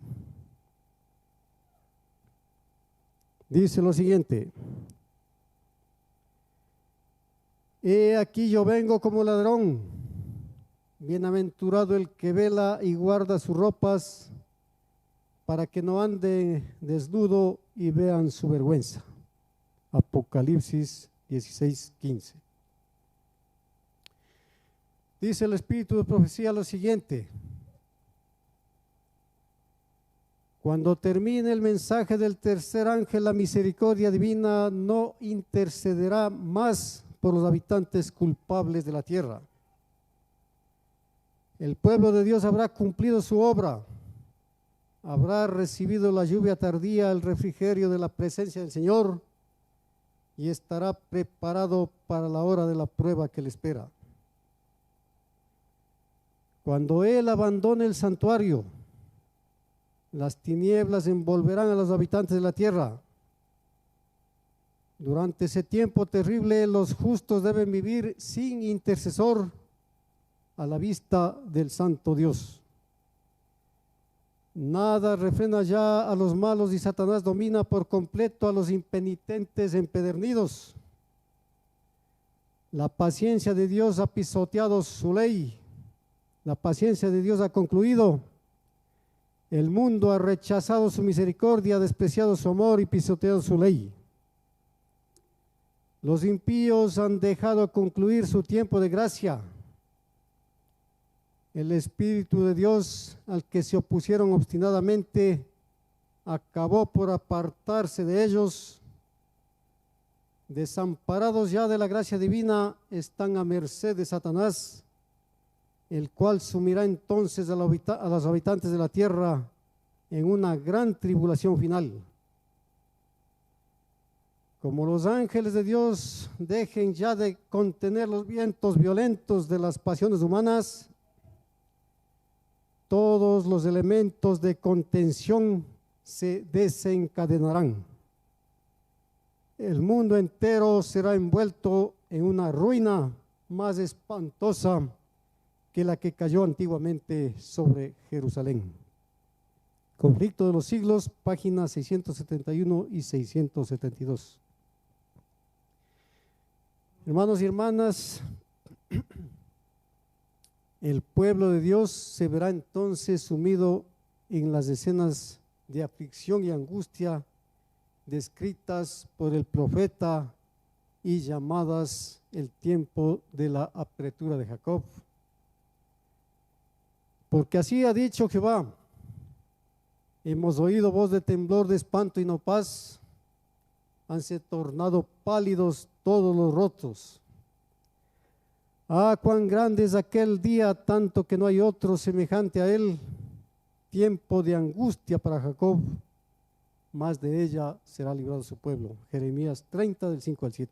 Dice lo siguiente: he aquí yo vengo como ladrón, bienaventurado el que vela y guarda sus ropas, para que no ande desnudo y vean su vergüenza. Apocalipsis 16:15. Dice el Espíritu de Profecía lo siguiente: cuando termine el mensaje del tercer ángel, la misericordia divina no intercederá más por los habitantes culpables de la tierra. El pueblo de Dios habrá cumplido su obra, habrá recibido la lluvia tardía, el refrigerio de la presencia del Señor, y estará preparado para la hora de la prueba que le espera. Cuando Él abandone el santuario, las tinieblas envolverán a los habitantes de la tierra. Durante ese tiempo terrible, los justos deben vivir sin intercesor a la vista del Santo Dios. Nada refrena ya a los malos y Satanás domina por completo a los impenitentes empedernidos. La paciencia de Dios ha pisoteado su ley. La paciencia de Dios ha concluido. El mundo ha rechazado su misericordia, ha despreciado su amor y pisoteado su ley. Los impíos han dejado concluir su tiempo de gracia. El Espíritu de Dios, al que se opusieron obstinadamente, acabó por apartarse de ellos. Desamparados ya de la gracia divina, están a merced de Satanás, el cual sumirá entonces a los habitantes de la tierra en una gran tribulación final. Como los ángeles de Dios dejen ya de contener los vientos violentos de las pasiones humanas, todos los elementos de contención se desencadenarán. El mundo entero será envuelto en una ruina más espantosa que la que cayó antiguamente sobre Jerusalén. Conflicto de los siglos, páginas 671 y 672. Hermanos y hermanas, el pueblo de Dios se verá entonces sumido en las escenas de aflicción y angustia descritas por el profeta y llamadas el tiempo de la apretura de Jacob. Porque así ha dicho Jehová: hemos oído voz de temblor, de espanto y no paz. Hanse tornado pálidos todos los rostros. Ah, cuán grande es aquel día, tanto que no hay otro semejante a él. Tiempo de angustia para Jacob, más de ella será librado su pueblo. Jeremías 30, del 5 al 7.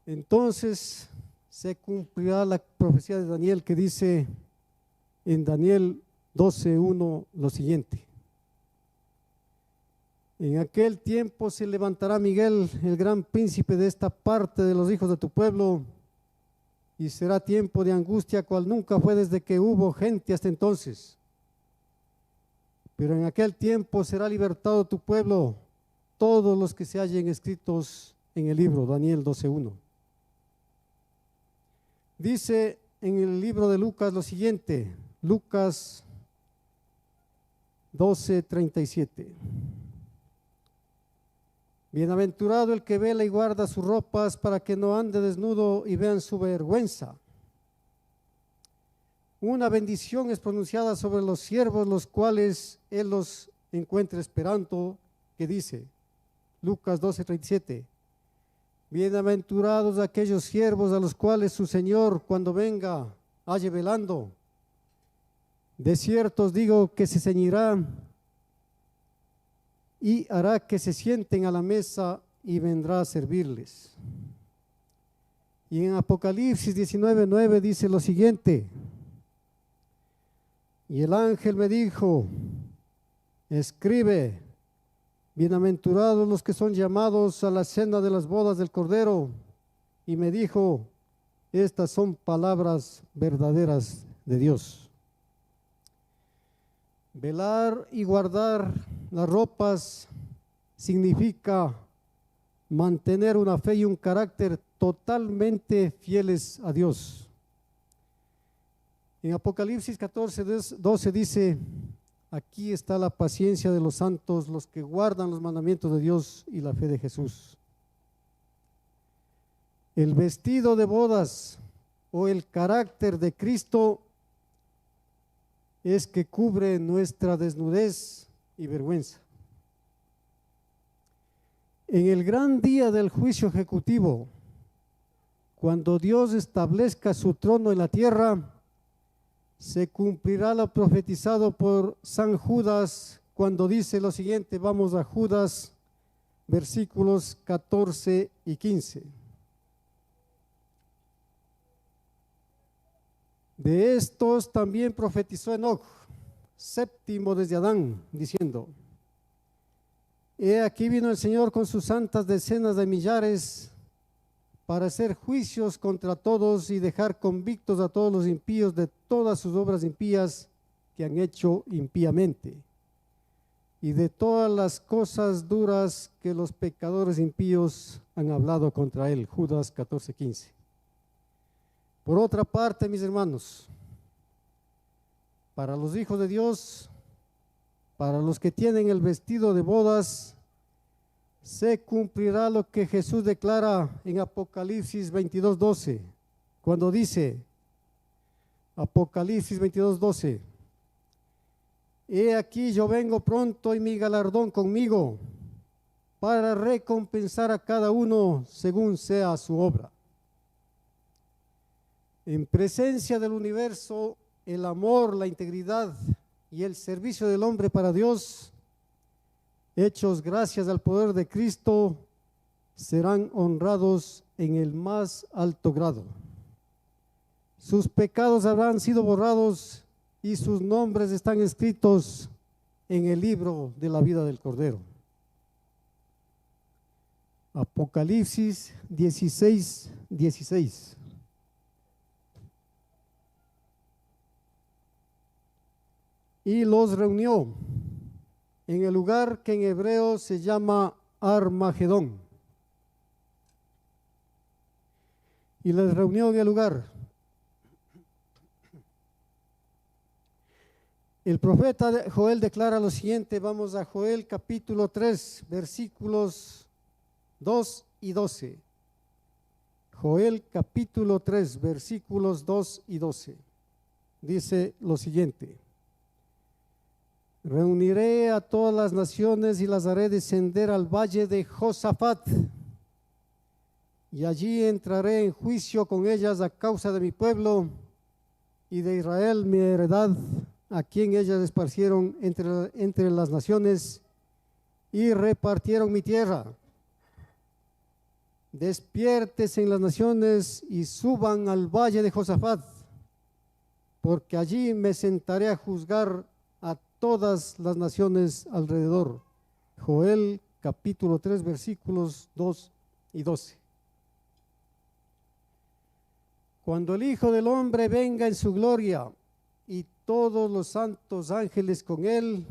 Entonces se cumplirá la profecía de Daniel, que dice en Daniel 12:1 lo siguiente: en aquel tiempo se levantará Miguel, el gran príncipe de esta parte de los hijos de tu pueblo, y será tiempo de angustia cual nunca fue desde que hubo gente hasta entonces. Pero en aquel tiempo será libertado tu pueblo, todos los que se hallen escritos en el libro. Daniel 12:1. Dice en el libro de Lucas lo siguiente, Lucas 12:37. Bienaventurado el que vela y guarda sus ropas, para que no ande desnudo y vean su vergüenza. Una bendición es pronunciada sobre los siervos, los cuales él los encuentra esperando, que dice, Lucas 12:37, bienaventurados aquellos siervos a los cuales su Señor, cuando venga, halle velando. De cierto os digo que se ceñirá y hará que se sienten a la mesa y vendrá a servirles. Y en Apocalipsis 19:9 dice lo siguiente: y el ángel me dijo, escribe, bienaventurados los que son llamados a la cena de las bodas del Cordero. Y me dijo, estas son palabras verdaderas de Dios. Velar y guardar las ropas significa mantener una fe y un carácter totalmente fieles a Dios. En Apocalipsis 14:12 dice, aquí está la paciencia de los santos, los que guardan los mandamientos de Dios y la fe de Jesús. El vestido de bodas o el carácter de Cristo es que cubre nuestra desnudez y vergüenza. En el gran día del juicio ejecutivo, cuando Dios establezca su trono en la tierra, se cumplirá lo profetizado por San Judas cuando dice lo siguiente. Vamos a Judas, versículos 14 y 15. De estos también profetizó Enoc, séptimo desde Adán, diciendo, he aquí vino el Señor con sus santas decenas de millares para hacer juicios contra todos y dejar convictos a todos los impíos de todas sus obras impías que han hecho impíamente, y de todas las cosas duras que los pecadores impíos han hablado contra él. Judas 14:15. Por otra parte, mis hermanos, para los hijos de Dios, para los que tienen el vestido de bodas, se cumplirá lo que Jesús declara en Apocalipsis 22:12, cuando dice, Apocalipsis 22:12, he aquí yo vengo pronto y mi galardón conmigo, para recompensar a cada uno según sea su obra. En presencia del universo, el amor, la integridad y el servicio del hombre para Dios, hechos gracias al poder de Cristo, serán honrados en el más alto grado. Sus pecados habrán sido borrados y sus nombres están escritos en el libro de la vida del Cordero. Apocalipsis 16:16. Y los reunió en el lugar que en hebreo se llama Armagedón. Y les reunió en el lugar. El profeta Joel declara lo siguiente. Vamos a Joel capítulo 3, versículos 2 y 12. Joel capítulo 3, versículos 2 y 12. dice lo siguiente: reuniré a todas las naciones y las haré descender al valle de Josafat, y allí entraré en juicio con ellas a causa de mi pueblo y de Israel, mi heredad, a quien ellas esparcieron entre las naciones y repartieron mi tierra. Despiértese en las naciones y suban al valle de Josafat, porque allí me sentaré a juzgar a todas las naciones alrededor. Joel capítulo 3 versículos 2 y 12. Cuando el Hijo del Hombre venga en su gloria y todos los santos ángeles con él,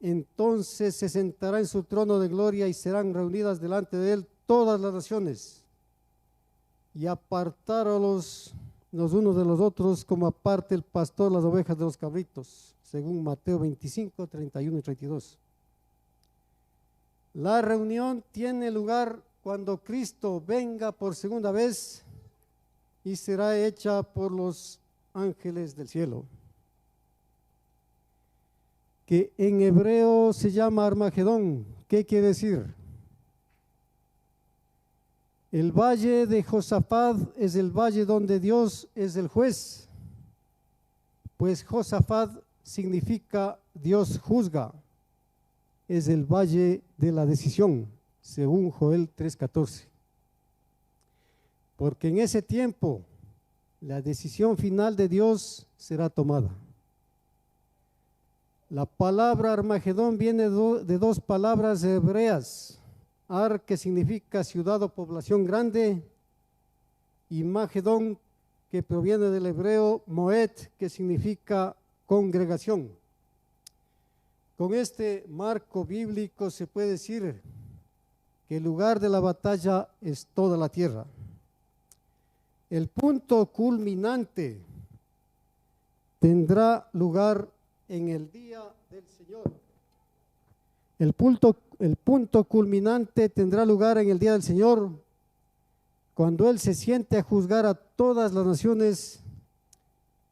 entonces se sentará en su trono de gloria y serán reunidas delante de él todas las naciones, y apartaros los unos de los otros como aparte el pastor las ovejas de los cabritos, según Mateo 25, 31 y 32. La reunión tiene lugar cuando Cristo venga por segunda vez y será hecha por los ángeles del cielo, que en hebreo se llama Armagedón. ¿Qué quiere decir? El valle de Josafat es el valle donde Dios es el juez, pues Josafat significa Dios juzga. Es el valle de la decisión, según Joel 3:14. Porque en ese tiempo la decisión final de Dios será tomada. La palabra Armagedón viene de dos palabras hebreas: Ar, que significa ciudad o población grande, y Magedón, que proviene del hebreo Moed, que significa congregación. Con este marco bíblico se puede decir que el lugar de la batalla es toda la tierra. El punto culminante tendrá lugar en el día del Señor. El punto culminante tendrá lugar en el día del Señor, cuando Él se siente a juzgar a todas las naciones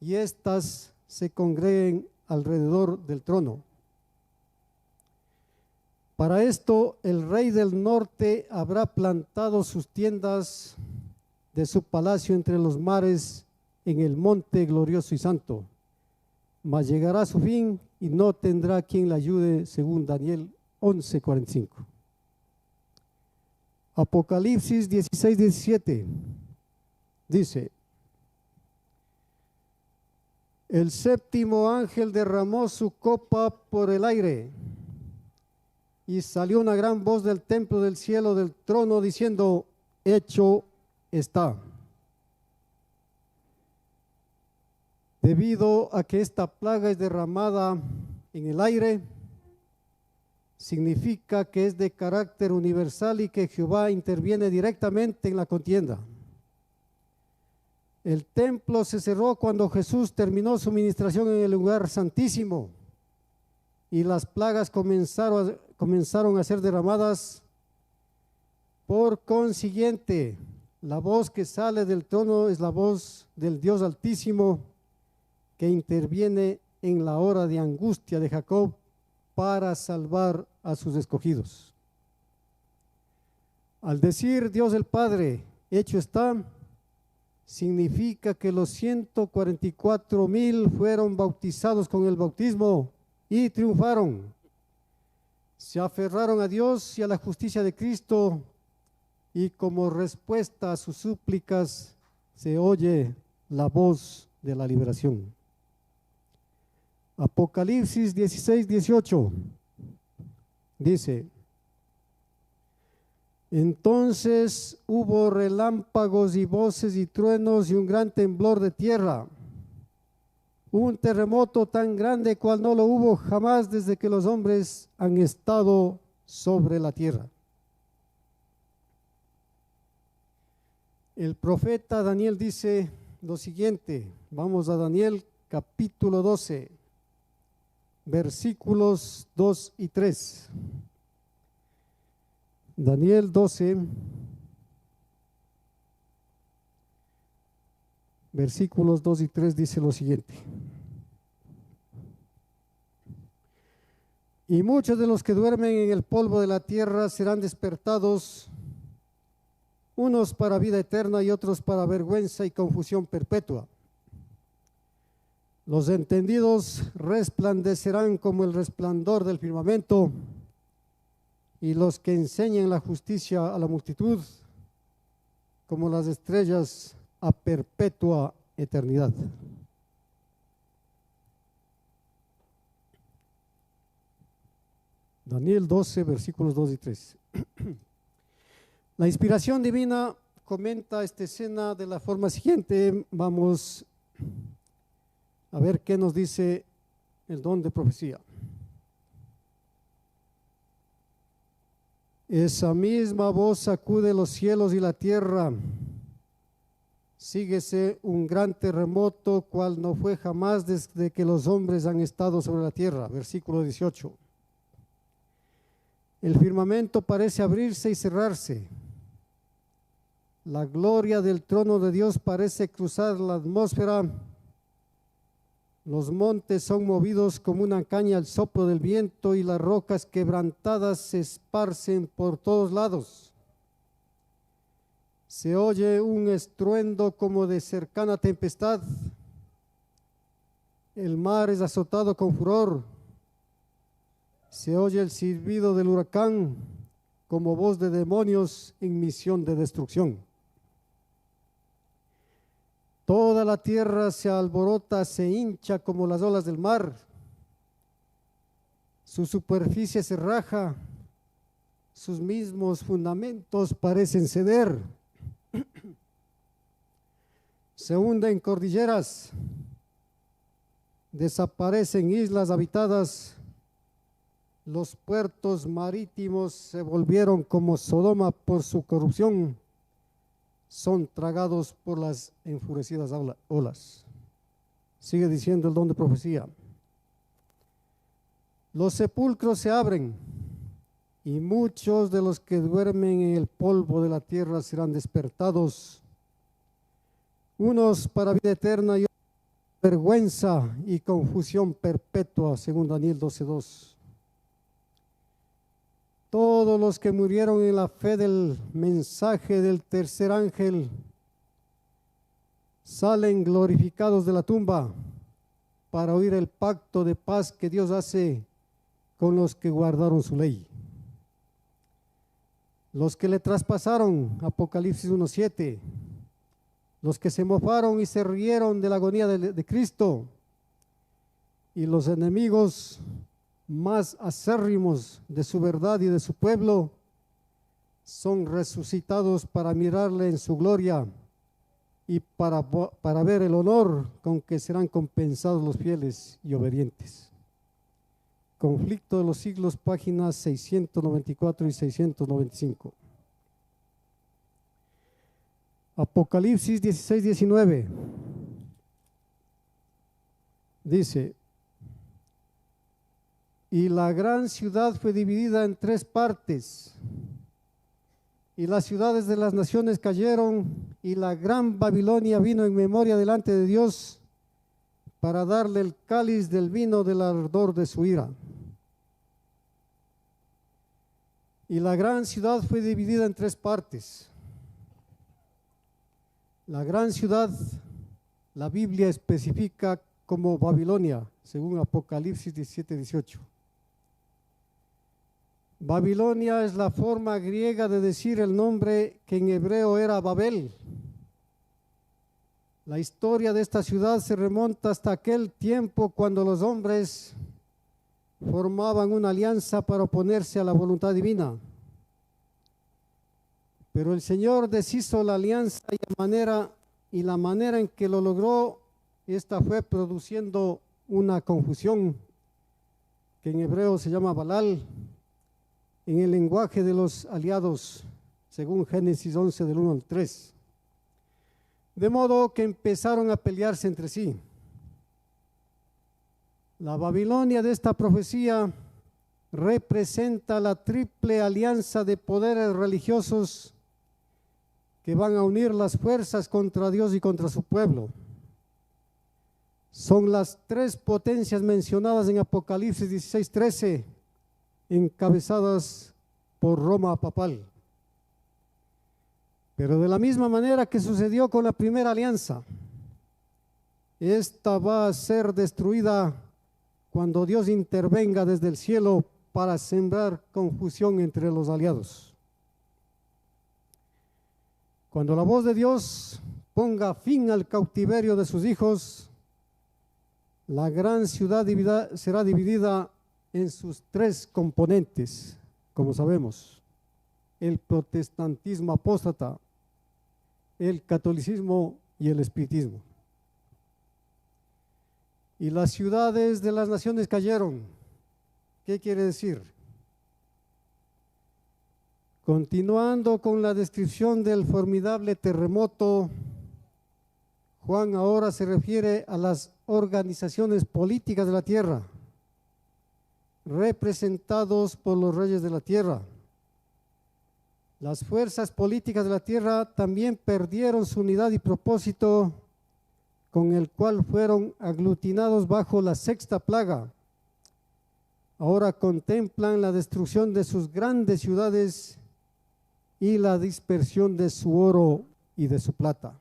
y éstas se congreguen alrededor del trono. Para esto, el rey del norte habrá plantado sus tiendas de su palacio entre los mares en el monte glorioso y santo, mas llegará a su fin y no tendrá quien le ayude, según Daniel 11:45. Apocalipsis 16:17 dice: el séptimo ángel derramó su copa por el aire, y salió una gran voz del templo del cielo del trono diciendo: hecho está. Debido a que esta plaga es derramada en el aire, significa que es de carácter universal y que Jehová interviene directamente en la contienda. El templo se cerró cuando Jesús terminó su ministración en el lugar santísimo y las plagas comenzaron a ser derramadas. Por consiguiente, la voz que sale del trono es la voz del Dios Altísimo, que interviene en la hora de angustia de Jacob para salvar a sus escogidos. Al decir Dios el Padre, hecho está, significa que los 144,000 fueron bautizados con el bautismo y triunfaron. Se aferraron a Dios y a la justicia de Cristo, y como respuesta a sus súplicas se oye la voz de la liberación. Apocalipsis 16:18 dice: entonces hubo relámpagos y voces y truenos y un gran temblor de tierra, un terremoto tan grande cual no lo hubo jamás desde que los hombres han estado sobre la tierra. El profeta Daniel dice lo siguiente. Vamos a Daniel capítulo 12, versículos 2 y 3. Daniel 12, versículos 2 y 3 dice lo siguiente. Y muchos de los que duermen en el polvo de la tierra serán despertados, unos para vida eterna y otros para vergüenza y confusión perpetua. Los entendidos resplandecerán como el resplandor del firmamento, y los que enseñan la justicia a la multitud como las estrellas a perpetua eternidad. Daniel 12, versículos 2 y 3. La inspiración divina comenta esta escena de la forma siguiente. Vamos a ver qué nos dice el don de profecía. Esa misma voz sacude los cielos y la tierra. Síguese un gran terremoto, cual no fue jamás desde que los hombres han estado sobre la tierra. Versículo 18. El firmamento parece abrirse y cerrarse. La gloria del trono de Dios parece cruzar la atmósfera. Los montes son movidos como una caña al soplo del viento y las rocas quebrantadas se esparcen por todos lados. Se oye un estruendo como de cercana tempestad. El mar es azotado con furor. Se oye el silbido del huracán como voz de demonios en misión de destrucción. Toda la tierra se alborota, se hincha como las olas del mar. Su superficie se raja, sus mismos fundamentos parecen ceder. Se hunden cordilleras, desaparecen islas habitadas. Los puertos marítimos se volvieron como Sodoma por su corrupción. Son tragados por las enfurecidas olas. Sigue diciendo el don de profecía. Los sepulcros se abren y muchos de los que duermen en el polvo de la tierra serán despertados, unos para vida eterna y otros para vergüenza y confusión perpetua, según Daniel 12:2. Todos los que murieron en la fe del mensaje del tercer ángel salen glorificados de la tumba para oír el pacto de paz que Dios hace con los que guardaron su ley. Los que le traspasaron, Apocalipsis 1:7, los que se mofaron y se rieron de la agonía de Cristo, y los enemigos más acérrimos de su verdad y de su pueblo son resucitados para mirarle en su gloria y para ver el honor con que serán compensados los fieles y obedientes. Conflicto de los siglos, páginas 694 y 695. Apocalipsis 16:19 dice: y la gran ciudad fue dividida en 3 partes, y las ciudades de las naciones cayeron, y la gran Babilonia vino en memoria delante de Dios para darle el cáliz del vino del ardor de su ira. Y la gran ciudad fue dividida en 3 partes. La gran ciudad, la Biblia especifica como Babilonia, según Apocalipsis 17:18. Babilonia es la forma griega de decir el nombre que en hebreo era Babel. La historia de esta ciudad se remonta hasta aquel tiempo cuando los hombres formaban una alianza para oponerse a la voluntad divina. Pero el Señor deshizo la alianza y la manera en que lo logró, esta fue produciendo una confusión que en hebreo se llama Balal, en el lenguaje de los aliados, según Génesis 11 del 1 al 3. De modo que empezaron a pelearse entre sí. La Babilonia de esta profecía representa la triple alianza de poderes religiosos que van a unir las fuerzas contra Dios y contra su pueblo. son las tres potencias mencionadas en Apocalipsis 16:13, encabezadas por Roma papal. Pero de la misma manera que sucedió con la primera alianza, esta va a ser destruida cuando Dios intervenga desde el cielo para sembrar confusión entre los aliados. Cuando la voz de Dios ponga fin al cautiverio de sus hijos, la gran ciudad será dividida en sus tres componentes, como sabemos: el protestantismo apóstata, el catolicismo y el espiritismo. Y las ciudades de las naciones cayeron. ¿Qué quiere decir? Continuando con la descripción del formidable terremoto, Juan ahora se refiere a las organizaciones políticas de la tierra, representados por los reyes de la tierra. Las fuerzas políticas de la tierra también perdieron su unidad y propósito, con el cual fueron aglutinados bajo la sexta plaga. Ahora contemplan la destrucción de sus grandes ciudades y la dispersión de su oro y de su plata.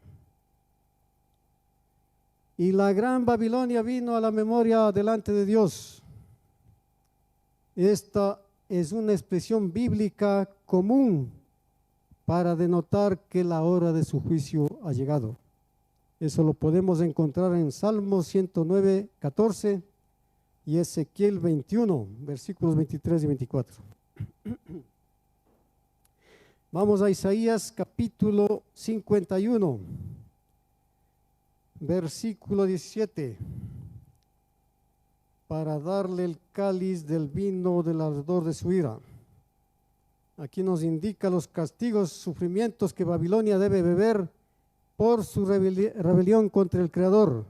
Y la gran Babilonia vino a la memoria delante de Dios. Esta es una expresión bíblica común para denotar que la hora de su juicio ha llegado. Eso lo podemos encontrar en Salmos 109, 14 y Ezequiel 21, versículos 23 y 24. Vamos a Isaías capítulo 51, versículo 17, para darle el cáliz del vino del ardor de su ira. Aquí nos indica los castigos, sufrimientos que Babilonia debe beber por su rebelión contra el Creador.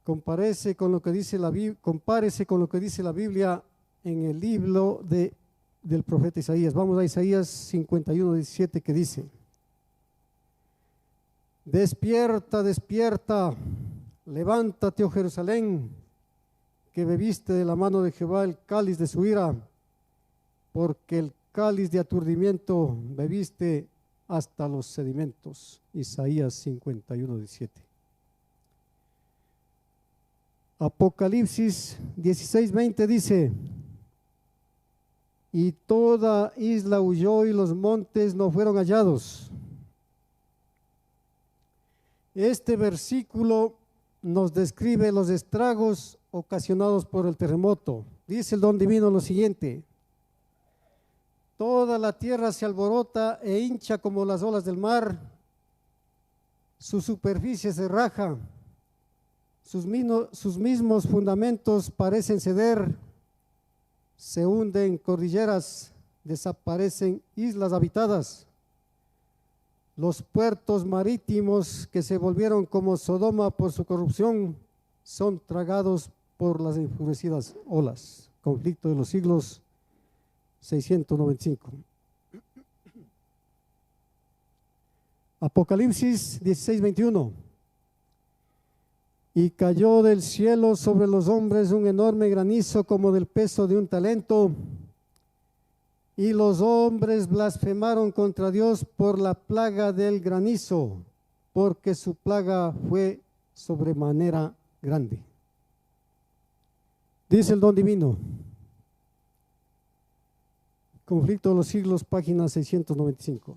Compárese con lo que dice la Biblia en el libro del profeta Isaías. Vamos a Isaías 51, 17, que dice: Despierta, despierta, levántate, oh Jerusalén, que bebiste de la mano de Jehová el cáliz de su ira, porque el cáliz de aturdimiento bebiste hasta los sedimentos. Isaías 51, 17. Apocalipsis 16, 20 dice: y toda isla huyó y los montes no fueron hallados. Este versículo nos describe los estragos ocasionados por el terremoto. Dice el don divino lo siguiente: toda la tierra se alborota e hincha como las olas del mar, su superficie se raja, sus mismos fundamentos parecen ceder, se hunden cordilleras, desaparecen islas habitadas. Los puertos marítimos que se volvieron como Sodoma por su corrupción son tragados por las enfurecidas olas. Conflicto de los siglos 695. Apocalipsis 16, 21. Y cayó del cielo sobre los hombres un enorme granizo como del peso de un talento, y los hombres blasfemaron contra Dios por la plaga del granizo, porque su plaga fue sobremanera grande. Dice el don divino. Conflicto de los siglos, página 695.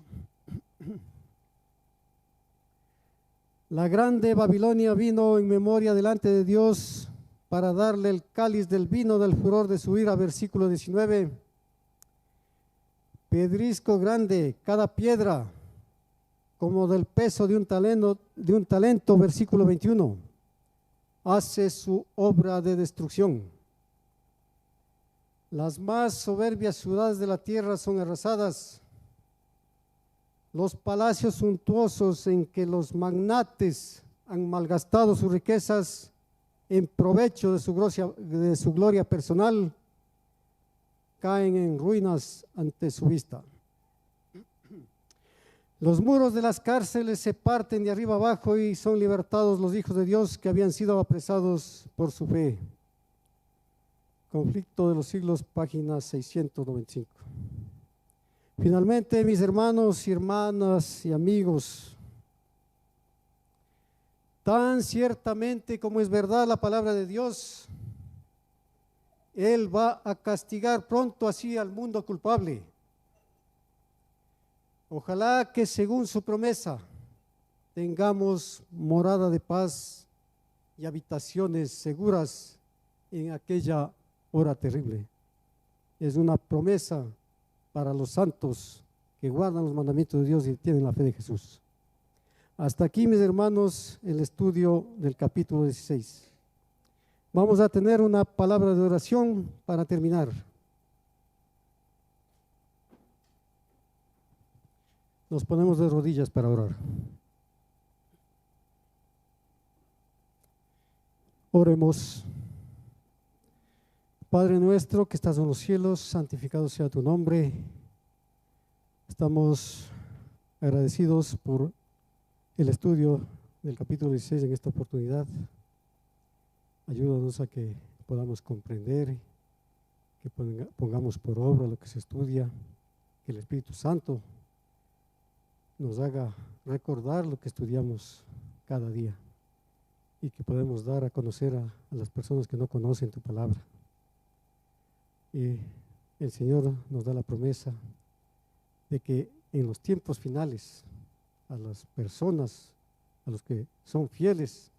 La grande Babilonia vino en memoria delante de Dios para darle el cáliz del vino del furor de su ira, versículo 19. Pedrisco grande, cada piedra, como del peso de un talento, versículo 21, hace su obra de destrucción. Las más soberbias ciudades de la tierra son arrasadas. Los palacios suntuosos en que los magnates han malgastado sus riquezas en provecho de su gloria personal, caen en ruinas ante su vista. Los muros de las cárceles se parten de arriba abajo y son libertados los hijos de Dios que habían sido apresados por su fe. Conflicto de los siglos, página 695. Finalmente, mis hermanos y hermanas y amigos, tan ciertamente como es verdad la palabra de Dios, Él va a castigar pronto así al mundo culpable. Ojalá que según su promesa tengamos morada de paz y habitaciones seguras en aquella hora terrible. Es una promesa para los santos que guardan los mandamientos de Dios y tienen la fe de Jesús. Hasta aquí, mis hermanos, el estudio del capítulo 16. Vamos a tener una palabra de oración para terminar. Nos ponemos de rodillas para orar. Oremos. Padre nuestro que estás en los cielos, santificado sea tu nombre. Estamos agradecidos por el estudio del capítulo 16 en esta oportunidad. Ayúdanos a que podamos comprender, que pongamos por obra lo que se estudia, que el Espíritu Santo nos haga recordar lo que estudiamos cada día y que podemos dar a conocer a las personas que no conocen tu palabra. Y el Señor nos da la promesa de que en los tiempos finales a las personas, a los que son fieles,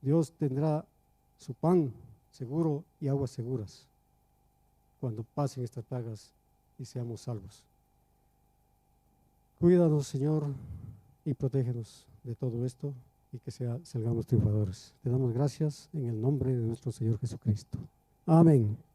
Dios tendrá su pan seguro y aguas seguras cuando pasen estas plagas y seamos salvos. Cuídanos, Señor, y protégenos de todo esto y que salgamos triunfadores. Te damos gracias en el nombre de nuestro Señor Jesucristo. Amén.